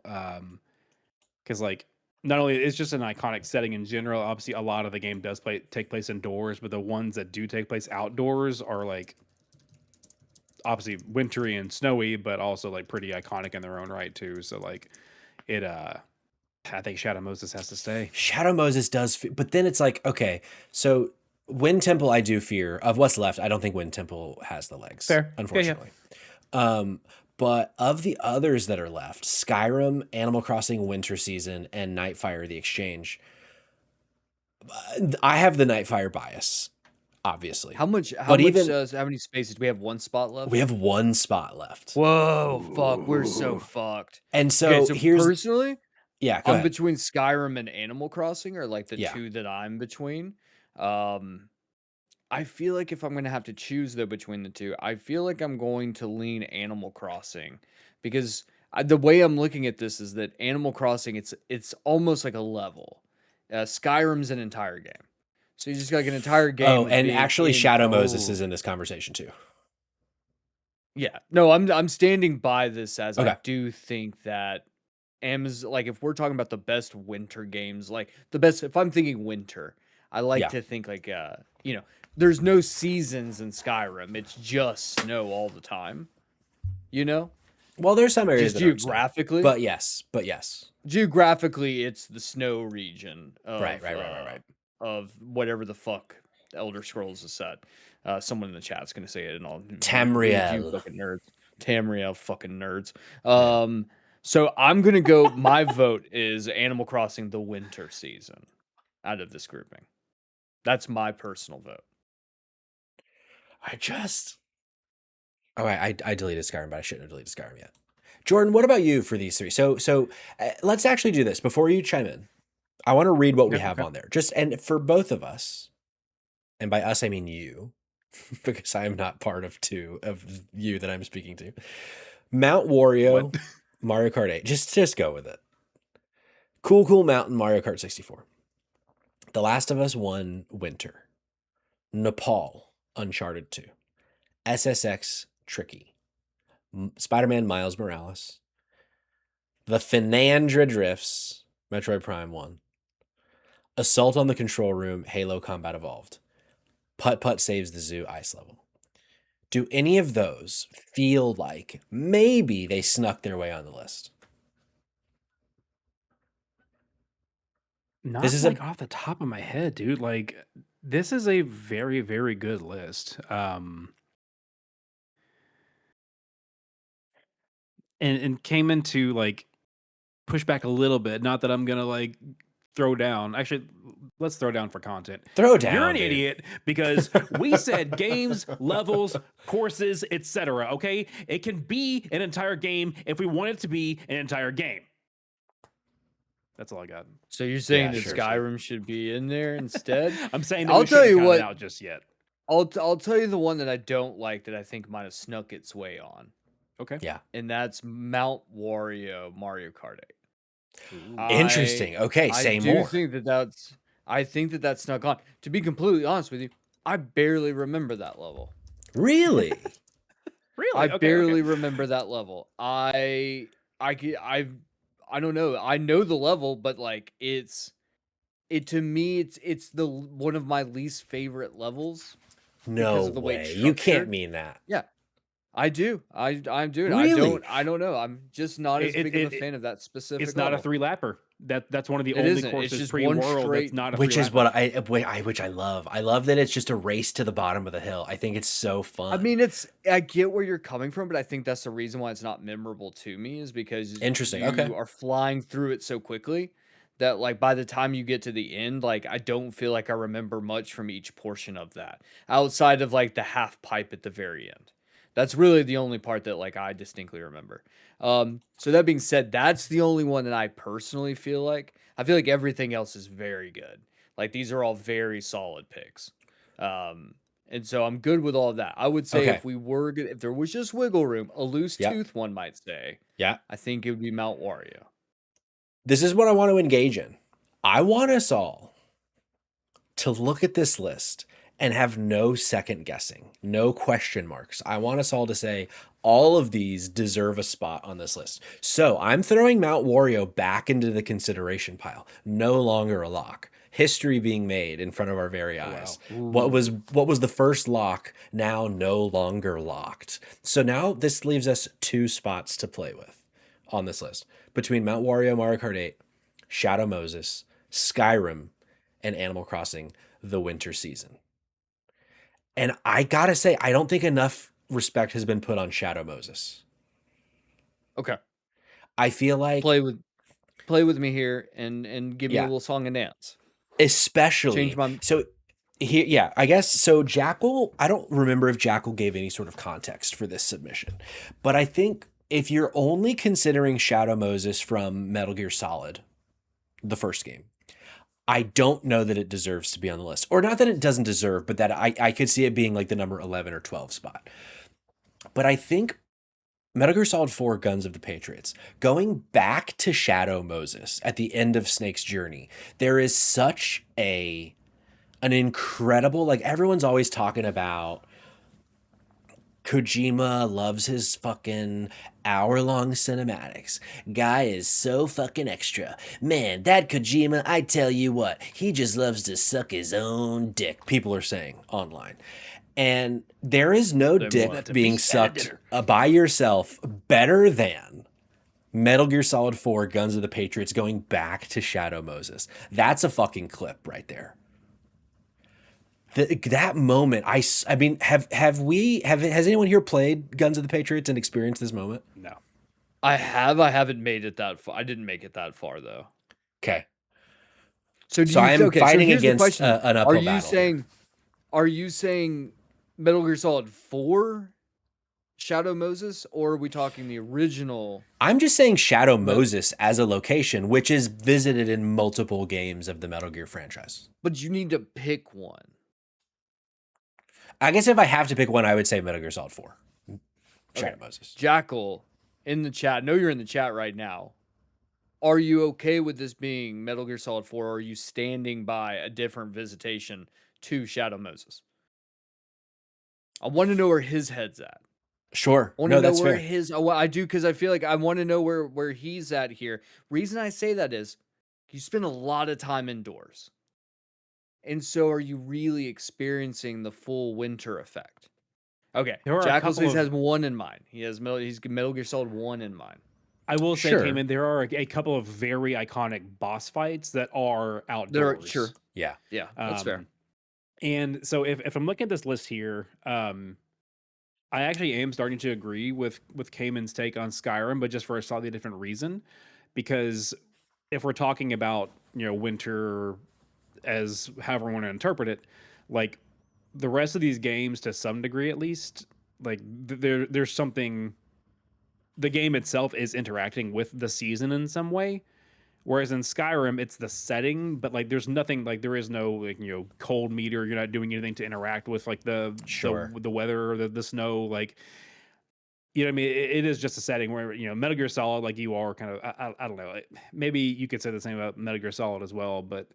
Because like not only it's just an iconic setting in general, obviously a lot of the game does take place indoors, but the ones that do take place outdoors are like obviously wintry and snowy, but also like pretty iconic in their own right too. So like it I think Shadow Moses has to stay. Shadow Moses does, but then it's like, okay, so Wind Temple I do fear. Of what's left, I don't think Wind Temple has the legs, Fair. unfortunately. Yeah. But of the others that are left, Skyrim, Animal Crossing Winter Season, and Nightfire the Exchange, I have the Nightfire bias, obviously. How much? How But much? even How many spaces do we have? One spot left. we have one spot left. Whoa, fuck! We're so fucked. And Okay, so so here's, personally, yeah, go I'm ahead. between Skyrim and Animal Crossing, or like the Yeah. two that I'm between. I feel like if I'm gonna have to choose though between the two, I feel like I'm going to lean Animal Crossing because the way I'm looking at this is that Animal Crossing, it's almost like a level. Skyrim's an entire game, so you just got like an entire game Oh, of and being actually in. Shadow Moses is in this conversation too. Yeah, no, I'm standing by this as I Okay. do think that Amazon, like if we're talking about the best winter games, like the best, if I'm thinking winter, I like Yeah. to think like there's no seasons in Skyrim. It's just snow all the time. You know? Well, there's some areas Just that aren't snow. geographically. But yes. Geographically, it's the snow region of Right. of whatever the fuck Elder Scrolls is set. Someone in the chat's gonna say it and all. You Tamriel. fucking nerds. Tamriel fucking nerds. Yeah. So I'm gonna go. My vote is Animal Crossing the winter season out of this grouping. That's my personal vote. I deleted Skyrim, but I shouldn't have deleted Skyrim yet. Jordan, what about you for these three? So let's actually do this before you chime in. I want to read what we have on there. And for both of us, and by us I mean you, because I am not part of two of you that I'm speaking to. Mount Wario, Mario Kart 8. Just go with it. Cool Mountain, Mario Kart 64. The Last of Us 1, Winter. Nepal, Uncharted 2. SSX, Tricky. Spider-Man, Miles Morales. The Finandra Drifts, Metroid Prime 1. Assault on the Control Room, Halo Combat Evolved. Putt Putt Saves the Zoo, Ice Level. Do any of those feel like maybe they snuck their way on the list? Not like off the top of my head, dude. Like this is a very, very good list. And came into like push back a little bit. Not that I'm gonna like throw down. Actually, let's throw down for content. Throw down. You're an dude. idiot because we said games, levels, courses, etc. Okay, it can be an entire game if we want it to be an entire game. That's all I got. So you're saying that Skyrim should be in there instead? I'm saying that I'll tell you what. Out just yet. I'll tell you the one that I don't like that I think might have snuck its way on. Okay. Yeah. And that's Mount Wario Mario Kart 8. Interesting. Okay, say more. I think that that's snuck on. To be completely honest with you, I barely remember that level. Really? Really? I barely remember that level. I don't know. I know the level, but like to me it's the one of my least favorite levels. No of the way. You can't mean that. Yeah. I do. I'm doing. Really? I don't know. I'm just not as big of a fan of that specific. It's not level. a 3-lapper. That's one of the only courses pre-world that's not a 3-lapper. Which is what I love. I love that it's just a race to the bottom of the hill. I think it's so fun. I mean, I get where you're coming from, but I think that's the reason why it's not memorable to me is because you are flying through it so quickly that like by the time you get to the end, like I don't feel like I remember much from each portion of that outside of like the half pipe at the very end. That's really the only part that like I distinctly remember. So that being said, that's the only one that I personally feel like. I feel like everything else is very good. Like these are all very solid picks. And so I'm good with all of that. I would say if there was just wiggle room, a loose tooth, one might say. Yeah. I think it would be Mount Wario. This is what I want to engage in. I want us all to look at this list and have no second guessing, no question marks. I want us all to say all of these deserve a spot on this list. So I'm throwing Mount Wario back into the consideration pile. No longer a lock. History being made in front of our very eyes. Wow. What was the first lock now no longer locked. So now this leaves us 2 spots to play with on this list between Mount Wario, Mario Kart 8, Shadow Moses, Skyrim, and Animal Crossing: The Winter Season. And I gotta say, I don't think enough respect has been put on Shadow Moses. Okay. I feel like Play with me here and give me a yeah, little song and dance. especially Change my so here, yeah, I guess so. Jackal, I don't remember if Jackal gave any sort of context for this submission, but I think if you're only considering Shadow Moses from Metal Gear Solid, the first game, I don't know that it deserves to be on the list. Or not that it doesn't deserve, but that I could see it being like the number 11 or 12 spot. But I think Metal Gear Solid 4 Guns of the Patriots, going back to Shadow Moses at the end of Snake's journey, there is such an incredible, like everyone's always talking about Kojima loves his fucking hour-long cinematics. Guy is so fucking extra. Man, that Kojima, I tell you what, he just loves to suck his own dick, people are saying online. And there is no dick being sucked by yourself better than Metal Gear Solid 4 Guns of the Patriots going back to Shadow Moses. That's a fucking clip right there. That moment, I mean, has anyone here played Guns of the Patriots and experienced this moment? No. I haven't made it that far. I didn't make it that far though. Okay. So I am fighting here's the against question. an uphill battle. Are you saying Metal Gear Solid 4 Shadow Moses, or are we talking the original? I'm just saying Shadow Moses as a location, which is visited in multiple games of the Metal Gear franchise. But you need to pick one. I guess if I have to pick one, I would say Metal Gear Solid 4. Shadow Moses. Jackal in the chat. I know you're in the chat right now. Are you okay with this being Metal Gear Solid 4, or are you standing by a different visitation to Shadow Moses? I want to know where his head's at. Sure. I want to know where I do, because I feel like I want to know where he's at here. Reason I say that is you spend a lot of time indoors. And so are you really experiencing the full winter effect? Okay. Jackal says has one in mind. He's Metal Gear Solid 1 in mind. I will say, Cayman, there are a couple of very iconic boss fights that are outdoors. Sure. Yeah. Yeah, that's fair. And so if I'm looking at this list here, I actually am starting to agree with Cayman's take on Skyrim, but just for a slightly different reason. Because if we're talking about, winter as however we want to interpret it, like the rest of these games to some degree at least, like there's something, the game itself is interacting with the season in some way, whereas in Skyrim it's the setting, but like there's nothing, like there is no like cold meter, you're not doing anything to interact with like the weather or the snow, like what I mean, it is just a setting where Metal Gear Solid, like you are kind of I don't know, maybe you could say the same about Metal Gear Solid as well, but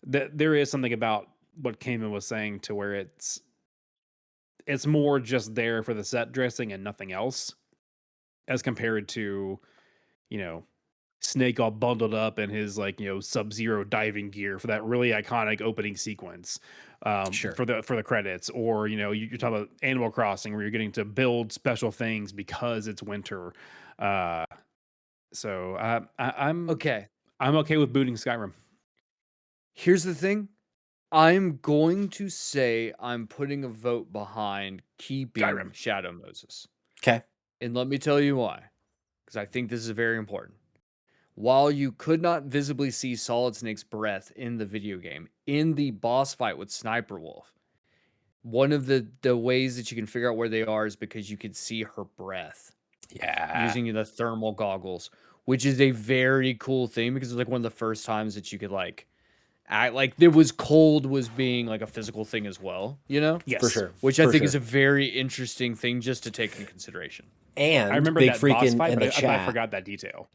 there is something about what Cayman was saying to where it's more just there for the set dressing and nothing else, as compared to, Snake all bundled up in his Sub-Zero diving gear for that really iconic opening sequence, for the credits, or you're talking about Animal Crossing where you're getting to build special things because it's winter. So I'm okay. I'm okay with booting Skyrim. Here's the thing. I'm going to say I'm putting a vote behind keeping Skyrim. Shadow Moses. Okay. And let me tell you why. Because I think this is very important. While you could not visibly see Solid Snake's breath in the video game, in the boss fight with Sniper Wolf, one of the ways that you can figure out where they are is because you can see her breath. Yeah. Using the thermal goggles, which is a very cool thing, because it's like one of the first times that you could act like it was cold was being like a physical thing as well, Yes, for sure. Which I think is a very interesting thing just to take into consideration. And I remember Big that Freakin' boss fight, in but the chat. I forgot that detail.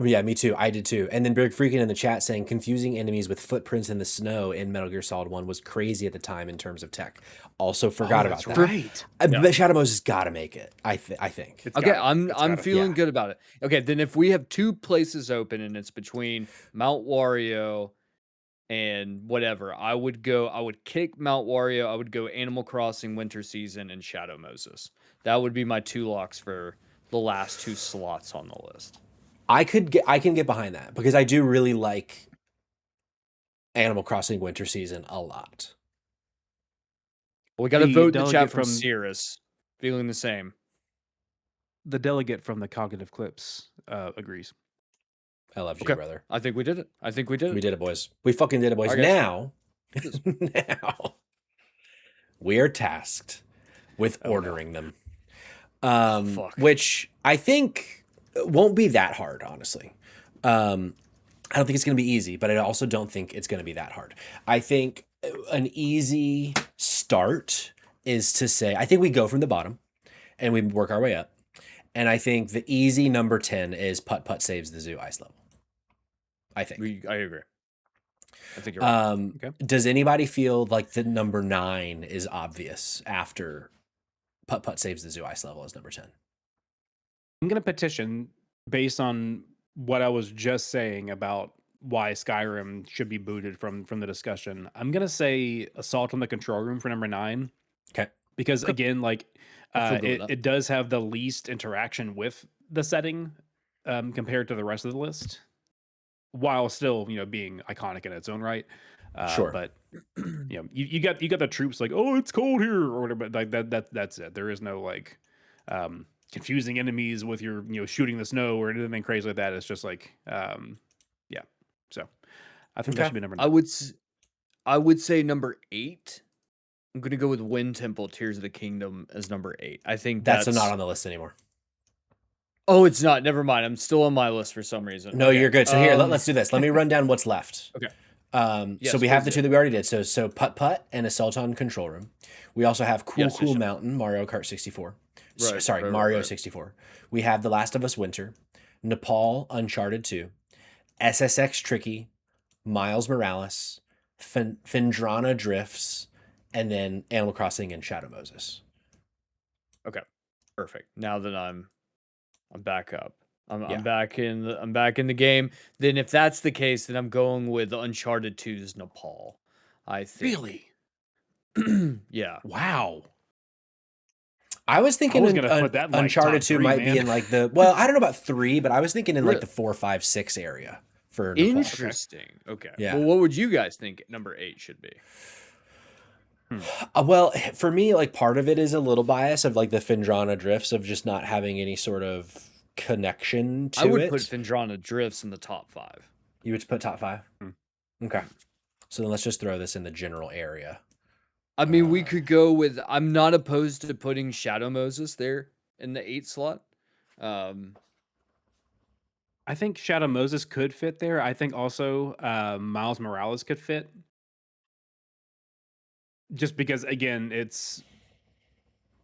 Yeah, me too. I did too. And then Big Freaking in the chat saying confusing enemies with footprints in the snow in Metal Gear Solid 1 was crazy at the time in terms of tech. Also Oh, forgot that's about that. right. But Shadow Moses got to make it. I think. It's Okay, got it. I'm feeling Yeah. good about it. Okay, then if we have two places open and it's between Mount Wario and whatever, I would kick Mount Wario, I would go Animal Crossing Winter Season and Shadow Moses. That would be my two locks for the last two slots on the list. I can get behind that because I do really like Animal Crossing Winter Season a lot. We got a The vote in the delegate chat from from- Cirrus, feeling the same. The delegate from the Cognitive Clips agrees. I love you, Okay, brother. I think we did it. We did it, boys. We fucking did it, boys. All right, guys. Now, now we are tasked with ordering them. Fuck. Which I think won't be that hard, honestly. I don't think it's going to be easy, but I also don't think it's going to be that hard. I think an easy start is to say, I think we go from the bottom and we work our way up. And I think the easy number 10 is Putt Putt Saves the Zoo ice level. I think. I agree. I think you're right. Okay. Does anybody feel like the number 9 is obvious after Putt Putt Saves the Zoo ice level as number 10? I'm going to petition based on what I was just saying about why Skyrim should be booted from the discussion. I'm going to say Assault on the Control Room for number 9. Okay. Because again, like it does have the least interaction with the setting compared to the rest of the list, while still being iconic in its own right. Sure. But you got the troops like, oh, it's cold here or whatever. Like that's it. There is no like confusing enemies with your shooting the snow or anything crazy like that. It's just like yeah. So I think that should be number 9. I would say number 8. I'm gonna go with Wind Temple Tears of the Kingdom as number 8. I think that's not on the list anymore. Oh, it's not. Never mind. I'm still on my list for some reason. No, Okay. you're good. So here, let's do this. Let me run down what's left. Okay. So we have the two that we already did. So Putt Putt and Assault on Control Room. We also have Cool Mountain, Mario Kart 64. Mario 64. We have The Last of Us Winter, Nepal Uncharted 2, SSX Tricky, Miles Morales, Phendrana Drifts, and then Animal Crossing and Shadow Moses. Okay. Perfect. Now that I'm back up. I'm back in the game. Then if that's the case, then I'm going with Uncharted 2's Nepal. I think. Really? Yeah. Wow. I was thinking gonna put that in, like, Uncharted top 2 3, might man. be in like the I don't know about 3, but I was thinking in like Really? the 4, 5, 6 area for Nepal. Interesting. Okay. Yeah. Well, what would you guys think number 8 should be? Well, for me, like part of it is a little bias of like the Phendrana Drifts of just not having any sort of connection to it. I would put Phendrana Drifts in the top 5. You would put top 5? Okay. So then let's just throw this in the general area. I mean, we could go with. I'm not opposed to putting Shadow Moses there in the 8 slot. I think Shadow Moses could fit there. I think also Miles Morales could fit. Just because, again, it's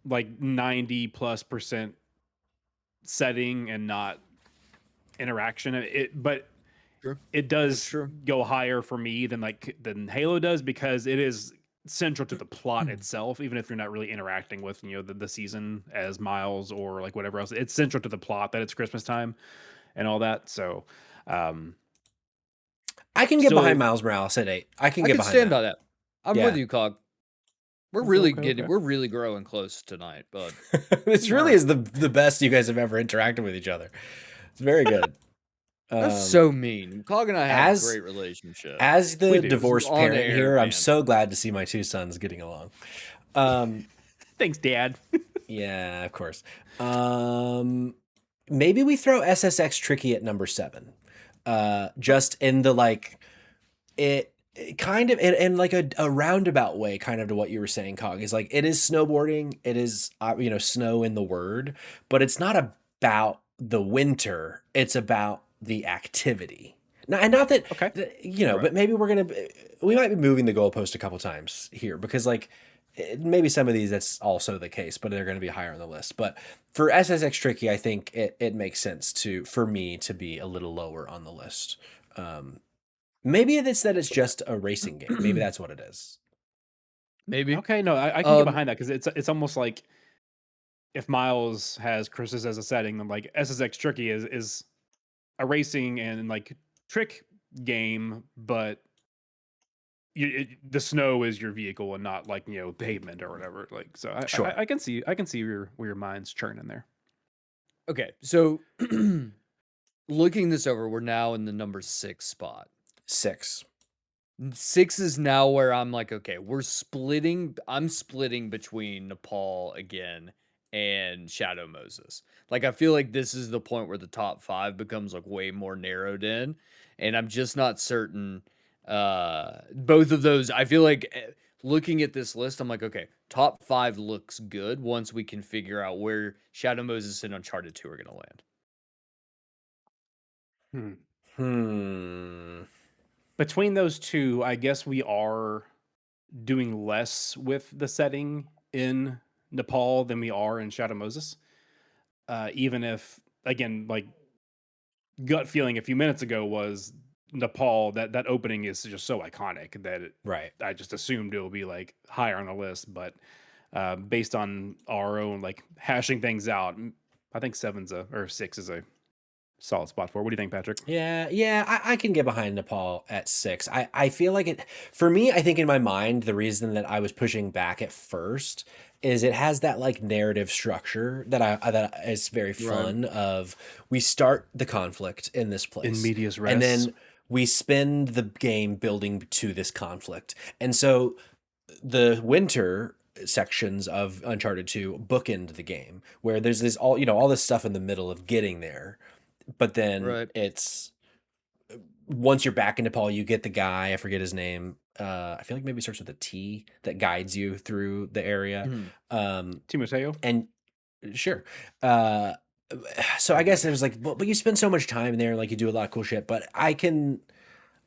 like 90+% setting and not interaction. But Sure. it does Sure. go higher for me than Halo does because it is central to the plot itself, even if you're not really interacting with the season as Miles or like whatever else. It's central to the plot that it's Christmas time and all that. So I can get behind Miles Morales at 8. I can stand by that. I'm with you, Cog. We're Okay. we're really growing close tonight, but This really is the best you guys have ever interacted with each other. It's very good. that's so mean. Cog and I have a great relationship. As the We do. divorced On parent air, here, I'm man. so glad to see my two sons getting along. Thanks, Dad. Yeah, of course. Maybe we throw SSX Tricky at number 7. Just in the like it kind of in like a roundabout way, kind of to what you were saying, Cog, is like it is snowboarding, it is snow in the word, but it's not about the winter, it's about the activity. Now, and not that Okay. but maybe we might be moving the goalpost a couple times here because like maybe some of these that's also the case, but they're going to be higher on the list. But for SSX Tricky, I think it makes sense for me to be a little lower on the list. Maybe it's that it's just a racing game. Maybe that's what it is. Maybe. Okay, no, I can get behind that because it's almost like if Miles has Chris's as a setting, then like SSX Tricky is a racing and like trick game, but the snow is your vehicle and not like pavement or whatever. Like, so Sure. I can see where your mind's churning there. Okay, so looking this over, we're now in the number 6 spot. 6. 6 is now where I'm like, okay, I'm splitting between Nepal again and Shadow Moses. Like, I feel like this is the point where the top 5 becomes like way more narrowed in, and I'm just not certain. Both of those, I feel like looking at this list, I'm like, okay, top 5 looks good once we can figure out where Shadow Moses and Uncharted 2 are going to land. Between those two, I guess we are doing less with the setting in Nepal than we are in Shadow Moses. Even if, again, like gut feeling a few minutes ago was Nepal, that opening is just so iconic that Right. I just assumed it will be like higher on the list. But based on our own like hashing things out, I think 6 is a solid spot for. What do you think, Patrick? Yeah, I can get behind Nepal at 6. I feel like it, for me, I think in my mind, the reason that I was pushing back at first is it has that like narrative structure that is very fun of we start the conflict in this place. In medias res. And then we spend the game building to this conflict. And so the winter sections of Uncharted 2 bookend the game where there's this all this stuff in the middle of getting there. But then it's once you're back in Nepal, you get the guy, I forget his name. I feel like maybe it starts with a T that guides you through the area. Timoteo. And sure. So I guess it was like, but you spend so much time there, like you do a lot of cool shit. But I can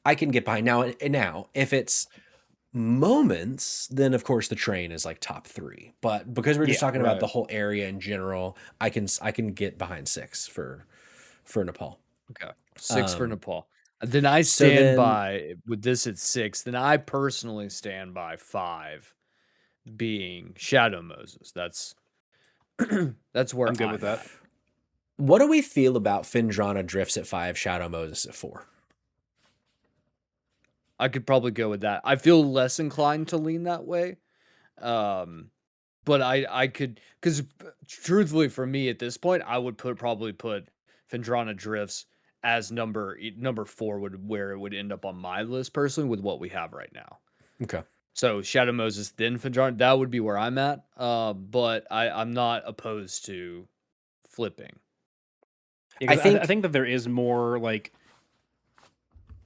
get behind now. If it's moments, then of course the train is like top 3. But because we're just talking about the whole area in general, I can get behind 6 for Nepal. Okay. 6 for Nepal. Then I stand by with this at 6. Then I personally stand by 5 being Shadow Moses. That's where I'm good with that. What do we feel about Phendrana Drifts at 5, Shadow Moses at 4? I could probably go with that. I feel less inclined to lean that way. But I could, because truthfully for me at this point, I would probably put Phendrana Drifts as number 4 where it would end up on my list personally with what we have right now. Okay. So Shadow Moses, then Phendrana, that would be where I'm at. But I'm not opposed to flipping. Yeah, I think that there is more like,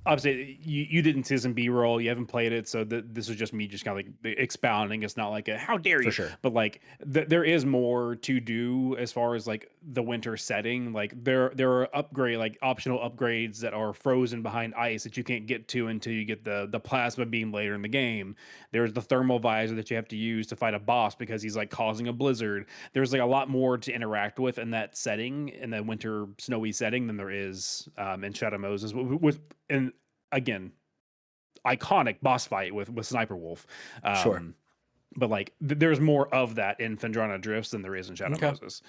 obviously you didn't see some B-roll, you haven't played it, so this is just me just kind of like expounding. It's not like a how dare you, for sure. But like there is more to do as far as like the winter setting. Like there are optional upgrades that are frozen behind ice that you can't get to until you get the plasma beam later in the game. There's the thermal visor that you have to use to fight a boss because he's like causing a blizzard. There's like a lot more to interact with in that setting, in the winter snowy setting, than there is in Shadow Moses and again, iconic boss fight with Sniper Wolf. Sure. But like there's more of that in Phendrana Drifts than there is in Shadow Moses.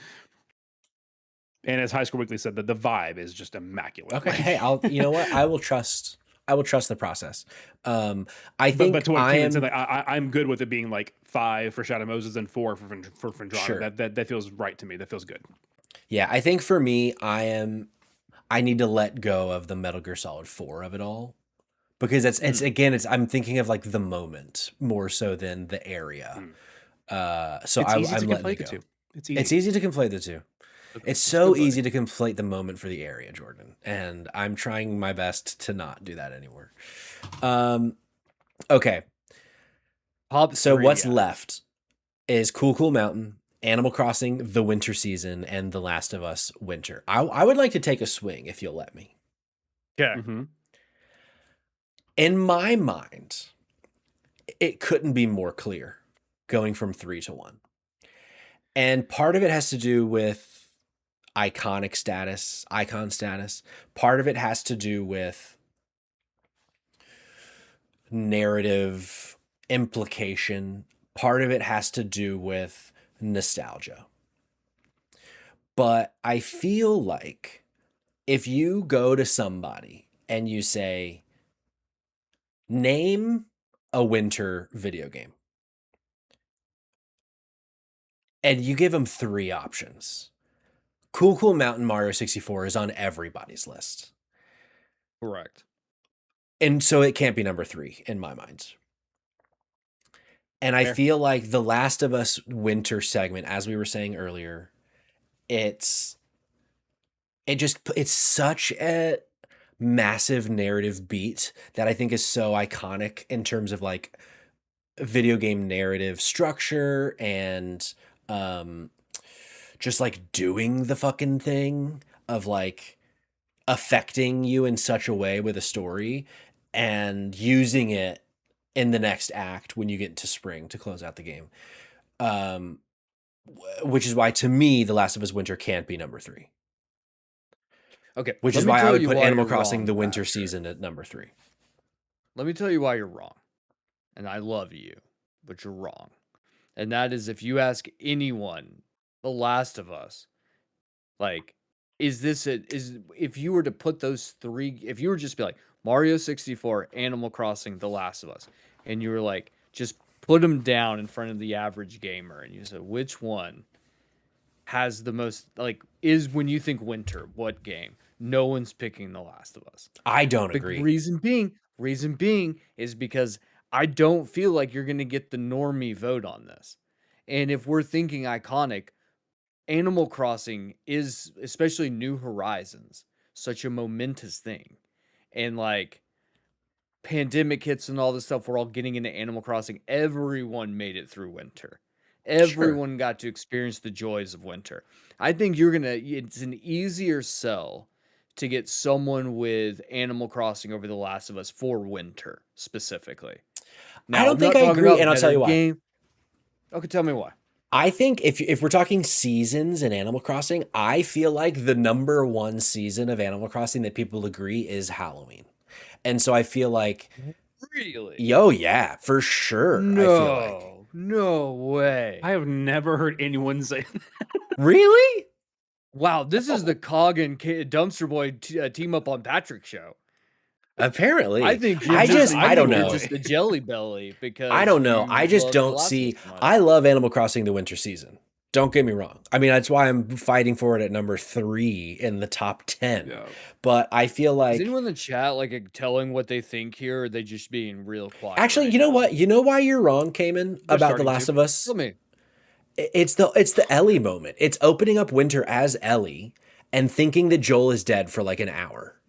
And as High Score Weekly said, that the vibe is just immaculate. Okay. Hey, you know what? I will trust the process. I think but to what Keenan said, like, I'm good with it being like 5 for Shadow Moses and 4 for Phendrana. Sure. That feels right to me. That feels good. Yeah, I think for me, I need to let go of the Metal Gear Solid 4 of it all. Because I'm thinking of like the moment more so than the area. So I'm letting it go. It's easy to conflate the two. Okay. It's so easy to conflate the moment for the area, Jordan. And I'm trying my best to not do that anymore. Okay. So what's left is Cool Mountain, Animal Crossing, The Winter Season, and The Last of Us Winter. I would like to take a swing if you'll let me. Okay. Mm-hmm. In my mind, it couldn't be more clear. going from 3 to 1. And part of it has to do with icon status. Part of it has to do with narrative implication. Part of it has to do with nostalgia. But I feel like if you go to somebody and you say, name a winter video game, and you give them 3 options, Cool Mountain Mario 64 is on everybody's list. Correct. And so it can't be number 3 in my mind. And I feel like the Last of Us winter segment, as we were saying earlier, it's such a massive narrative beat that I think is so iconic in terms of like video game narrative structure and just like doing the fucking thing of like affecting you in such a way with a story and using it in the next act when you get to spring to close out the game. Which is why, to me, The Last of Us Winter can't be number 3. Okay. Which is why I would put Animal Crossing the winter season at number 3. Let me tell you why you're wrong. And I love you, but you're wrong. And that is, if you ask anyone, The Last of Us, like, if you were to put those 3, if you were just be like Mario 64, Animal Crossing, The Last of Us, and you were like, just put them down in front of the average gamer, and you said, which one has the most, like, is, when you think winter, what game? No one's picking The Last of Us. I don't agree. Reason being is because I don't feel like you're going to get the normie vote on this. And if we're thinking iconic, Animal Crossing is, especially New Horizons, such a momentous thing. And like pandemic hits and all this stuff, we're all getting into Animal Crossing. Everyone made it through winter. Everyone got to experience the joys of winter. I think it's an easier sell to get someone with Animal Crossing over The Last of Us for winter specifically. Now, I don't think I agree, and I'll tell you why. Okay, tell me why. I think if we're talking seasons in Animal Crossing, I feel like the number 1 season of Animal Crossing that people agree is Halloween. And so I feel like... Really? Yo, yeah, for sure. No, I feel like. No way. I have never heard anyone say that. Really? Wow, this is the Cog and Dumpster Boy team up on Patrick show. Apparently. I think I don't know. You're just the jelly belly because I don't know. I just don't see. I love Animal Crossing the winter season. Don't get me wrong. I mean, that's why I'm fighting for it at number 3 in the top 10. Yeah. But I feel like... Is anyone in the chat like telling what they think here, or are they just being real quiet? Actually, you know what? You know why you're wrong, Cayman, about The Last of Us? Tell me. It's the Ellie moment. It's opening up winter as Ellie and thinking that Joel is dead for like an hour.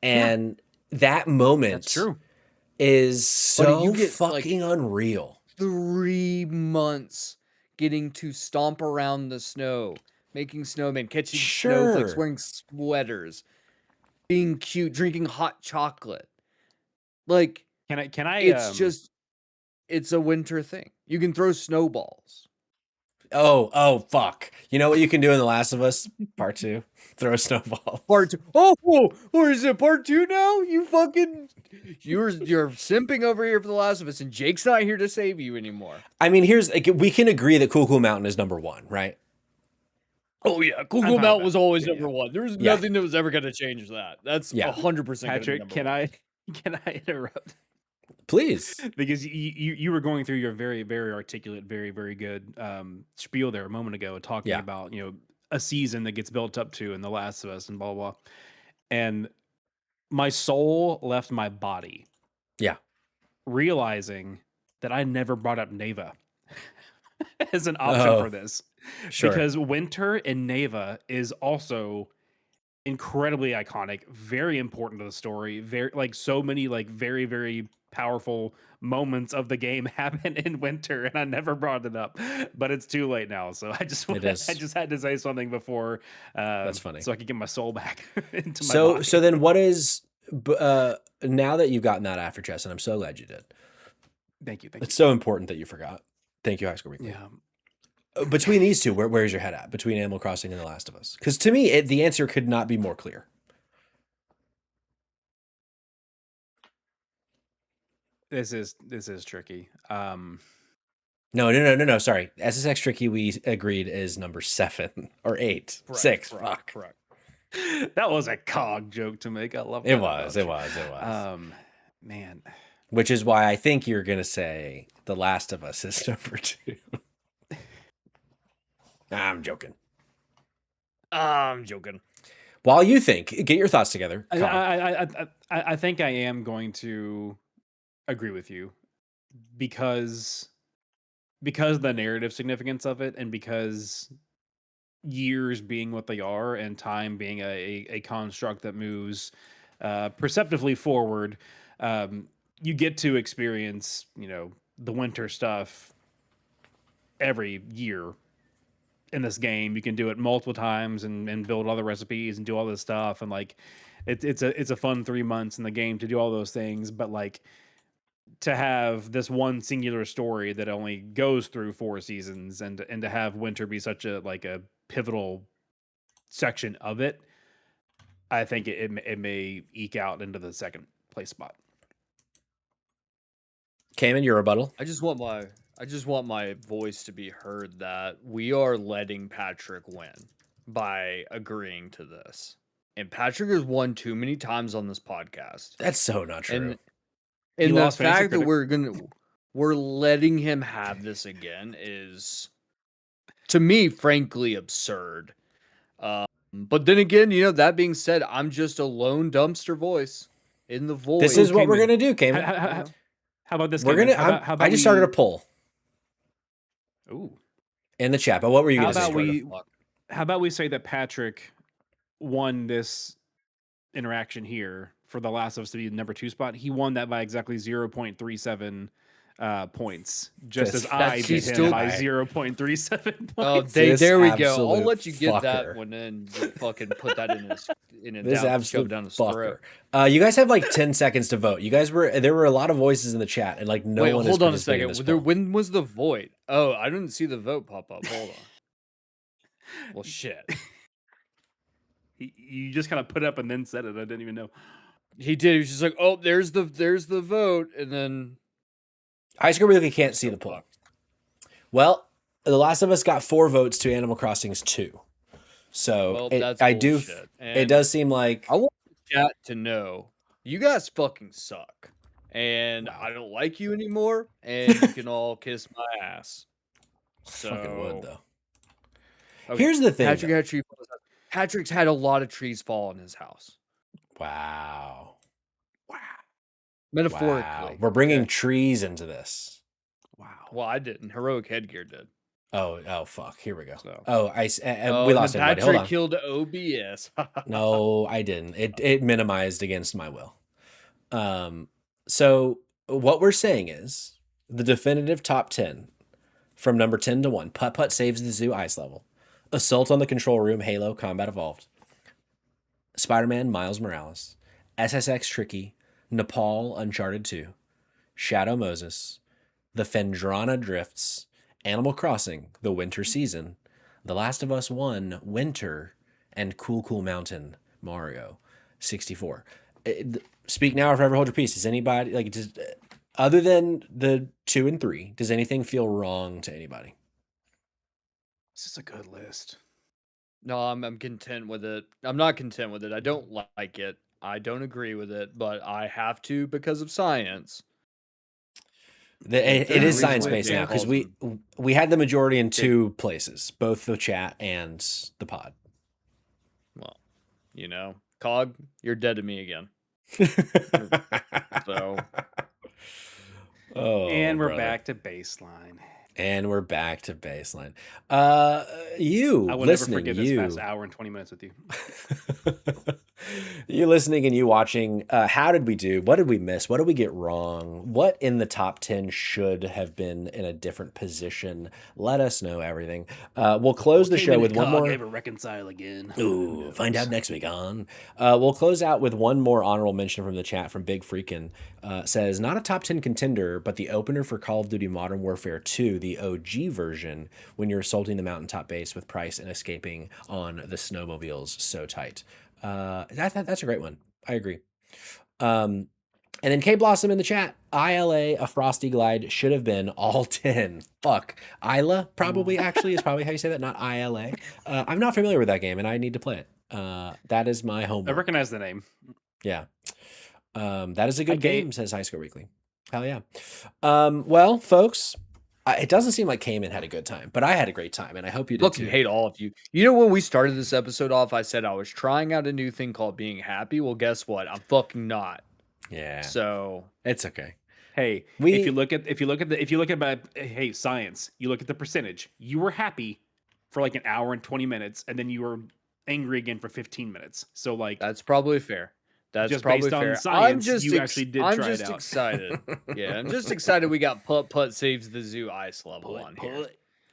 And that moment is so fucking like unreal. 3 months getting to stomp around the snow, making snowmen, catching snowflakes, wearing sweaters, being cute, drinking hot chocolate. Like, can I it's a winter thing. You can throw snowballs. Oh, fuck. You know what you can do in The Last of Us? Part 2. Throw a snowball. Part 2. Oh, or is it part 2 now? You're simping over here for The Last of Us, and Jake's not here to save you anymore. I mean, we can agree that Cool Mountain is number 1, right? Oh yeah, Cool Mountain was always number 1. There was nothing that was ever going to change that. That's 100%. Patrick, can I interrupt? Please. Because you were going through your very, very articulate, very, very good spiel there a moment ago, talking about, a season that gets built up to in The Last of Us and blah, blah, blah. And my soul left my body. Yeah. Realizing that I never brought up Neva as an option for this. Sure. Because winter in Neva is also incredibly iconic, very important to the story. Very, like, so many like very, very powerful moments of the game happen in winter, and I never brought it up, but it's too late now. So I just had to say something before. That's funny. So I could get my soul back into my body. So then, what is now that you've gotten that after chest, and I'm so glad you did. Thank you. It's so important that you forgot. Thank you, High School Weekly. Yeah. Between these two, where's your head at? Between Animal Crossing and The Last of Us? Because to me, the answer could not be more clear. This is tricky. No. Sorry. SSX Tricky, we agreed, is number 7 or 8. 6. Fuck. Correct. That was a cog joke to make. I love It that. was. It was. Man. Which is why I think you're going to say The Last of Us is number 2. I'm joking. While you think, get your thoughts together. I think I am going to agree with you because of the narrative significance of it, and because years being what they are, and time being a construct that moves perceptively forward, you get to experience, the winter stuff every year in this game. You can do it multiple times and build all the recipes and do all this stuff, and like it's a fun 3 months in the game to do all those things. But like, to have this one singular story that only goes through 4 seasons, and to have winter be such a pivotal section of it, I think it may eke out into the second place spot. Cayman, your rebuttal. I just want my voice to be heard that we are letting Patrick win by agreeing to this. And Patrick has won too many times on this podcast. That's so not true. And the fact that we're letting him have this again is, to me, frankly, absurd. But then again, that being said, I'm just a lone dumpster voice in the void. This is what we're gonna do, Cayman. How about this? We're gonna. How about I just started a poll. Ooh. In the chat, but what were you gonna say? How about we say that Patrick won this interaction here for The Last of Us to be the number 2 spot? He won that by exactly 0.37 points, just as I beat him by 0.37 points. Oh, there we go. I'll let you get that one in. Fucking put that in a down, shove it down his throat. You guys have like 10 seconds to vote. There were a lot of voices in the chat, and like no one. Hold on a second. When was the vote? Oh, I didn't see the vote pop up. Hold on. Well, shit. You just kind of put up and then said it. I didn't even know. He did. He was just like, "Oh, there's the vote," and then High School Weekly can't see the poll. Well, The Last of Us got 4 votes to Animal Crossing's 2. So it does seem like I want the chat to know you guys fucking suck, and I don't like you anymore, and you can all kiss my ass. So fucking would though. Okay. Here's the thing. Patrick's had a lot of trees fall in his house. Wow. Metaphorically. Wow. We're bringing trees into this. Wow. Well, I didn't. Heroic Headgear did. Oh, fuck. Here we go. So. We lost everybody. Hold on. Patrick killed OBS. No, I didn't. It minimized against my will. So what we're saying is the definitive top 10 from number 10 to 1. Putt Putt Saves the Zoo Ice Level. Assault on the Control Room Halo Combat Evolved. Spider-Man Miles Morales. SSX Tricky. Nepal Uncharted 2. Shadow Moses. The Phendrana Drifts. Animal Crossing The Winter Season. The Last of Us 1 Winter. And Cool Cool Mountain Mario 64. Speak now or forever hold your peace. Does anybody, other than the 2 and 3, does anything feel wrong to anybody? This is a good list. No, I'm content with it. I'm not content with it. I don't like it. I don't agree with it, but I have to because of science. It is science-based now, because we had the majority in 2 places, both the chat and the pod. Well, Cog, you're dead to me again. So. Oh, and we're back to baseline. I will never forget this past hour and 20 minutes with you. You listening and you watching, how did we do? What did we miss? What did we get wrong? What in the top 10 should have been in a different position? Let us know everything. We'll close the show with one more. Ever reconcile again? Ooh, find out next week on. We'll close out with one more honorable mention from the chat from Big Freakin. Says, not a top 10 contender, but the opener for Call of Duty Modern Warfare 2, the OG version, when you're assaulting the mountaintop base with Price and escaping on the snowmobiles so tight. That's a great one. I agree. And then K Blossom in the chat, ILA, a Frosty Glide should have been all 10. Fuck. Isla probably actually is probably how you say that, not ILA. I'm not familiar with that game and I need to play it. That is my homework. I recognize the name. Yeah. That is a good game, says High Score Weekly. Hell yeah. Well, folks, it doesn't seem like Cayman had a good time, but I had a great time, and I hope you did too. Hate all of you. You know, when we started this episode off, I said I was trying out a new thing called being happy. Well, guess what? I'm fucking not. Yeah. So it's okay. Hey, if you look at hey, science, you look at the percentage. You were happy for like an hour and 20 minutes, and then you were angry again for 15 minutes. So like that's probably fair. That's just probably based fair. on science, I'm just you actually did I'm try just it out. excited. Yeah, I'm just excited we got Putt Saves the Zoo ice level on here.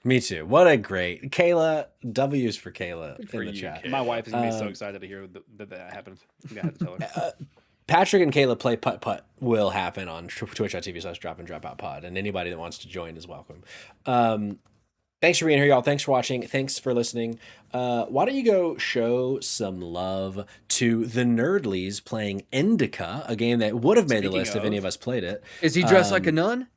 Me too. What a great Kayla. W's for Kayla in the chat. My wife is gonna be so excited to hear that happened. I had to tell her. Patrick and Kayla play Putt Putt will happen on twitch.tv/drop and drop out pod, and anybody that wants to join is welcome. Thanks for being here, y'all. Thanks for watching. Thanks for listening. Why don't you go show some love to the Nerdlies playing Indica, a game that would have made the list if any of us played it. Is he dressed like a nun?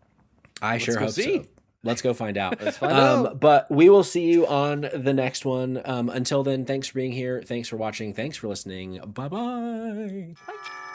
I sure hope so. Let's go find out. Let's find out. But we will see you on the next one. Until then, thanks for being here. Thanks for watching. Thanks for listening. Bye-bye. Bye.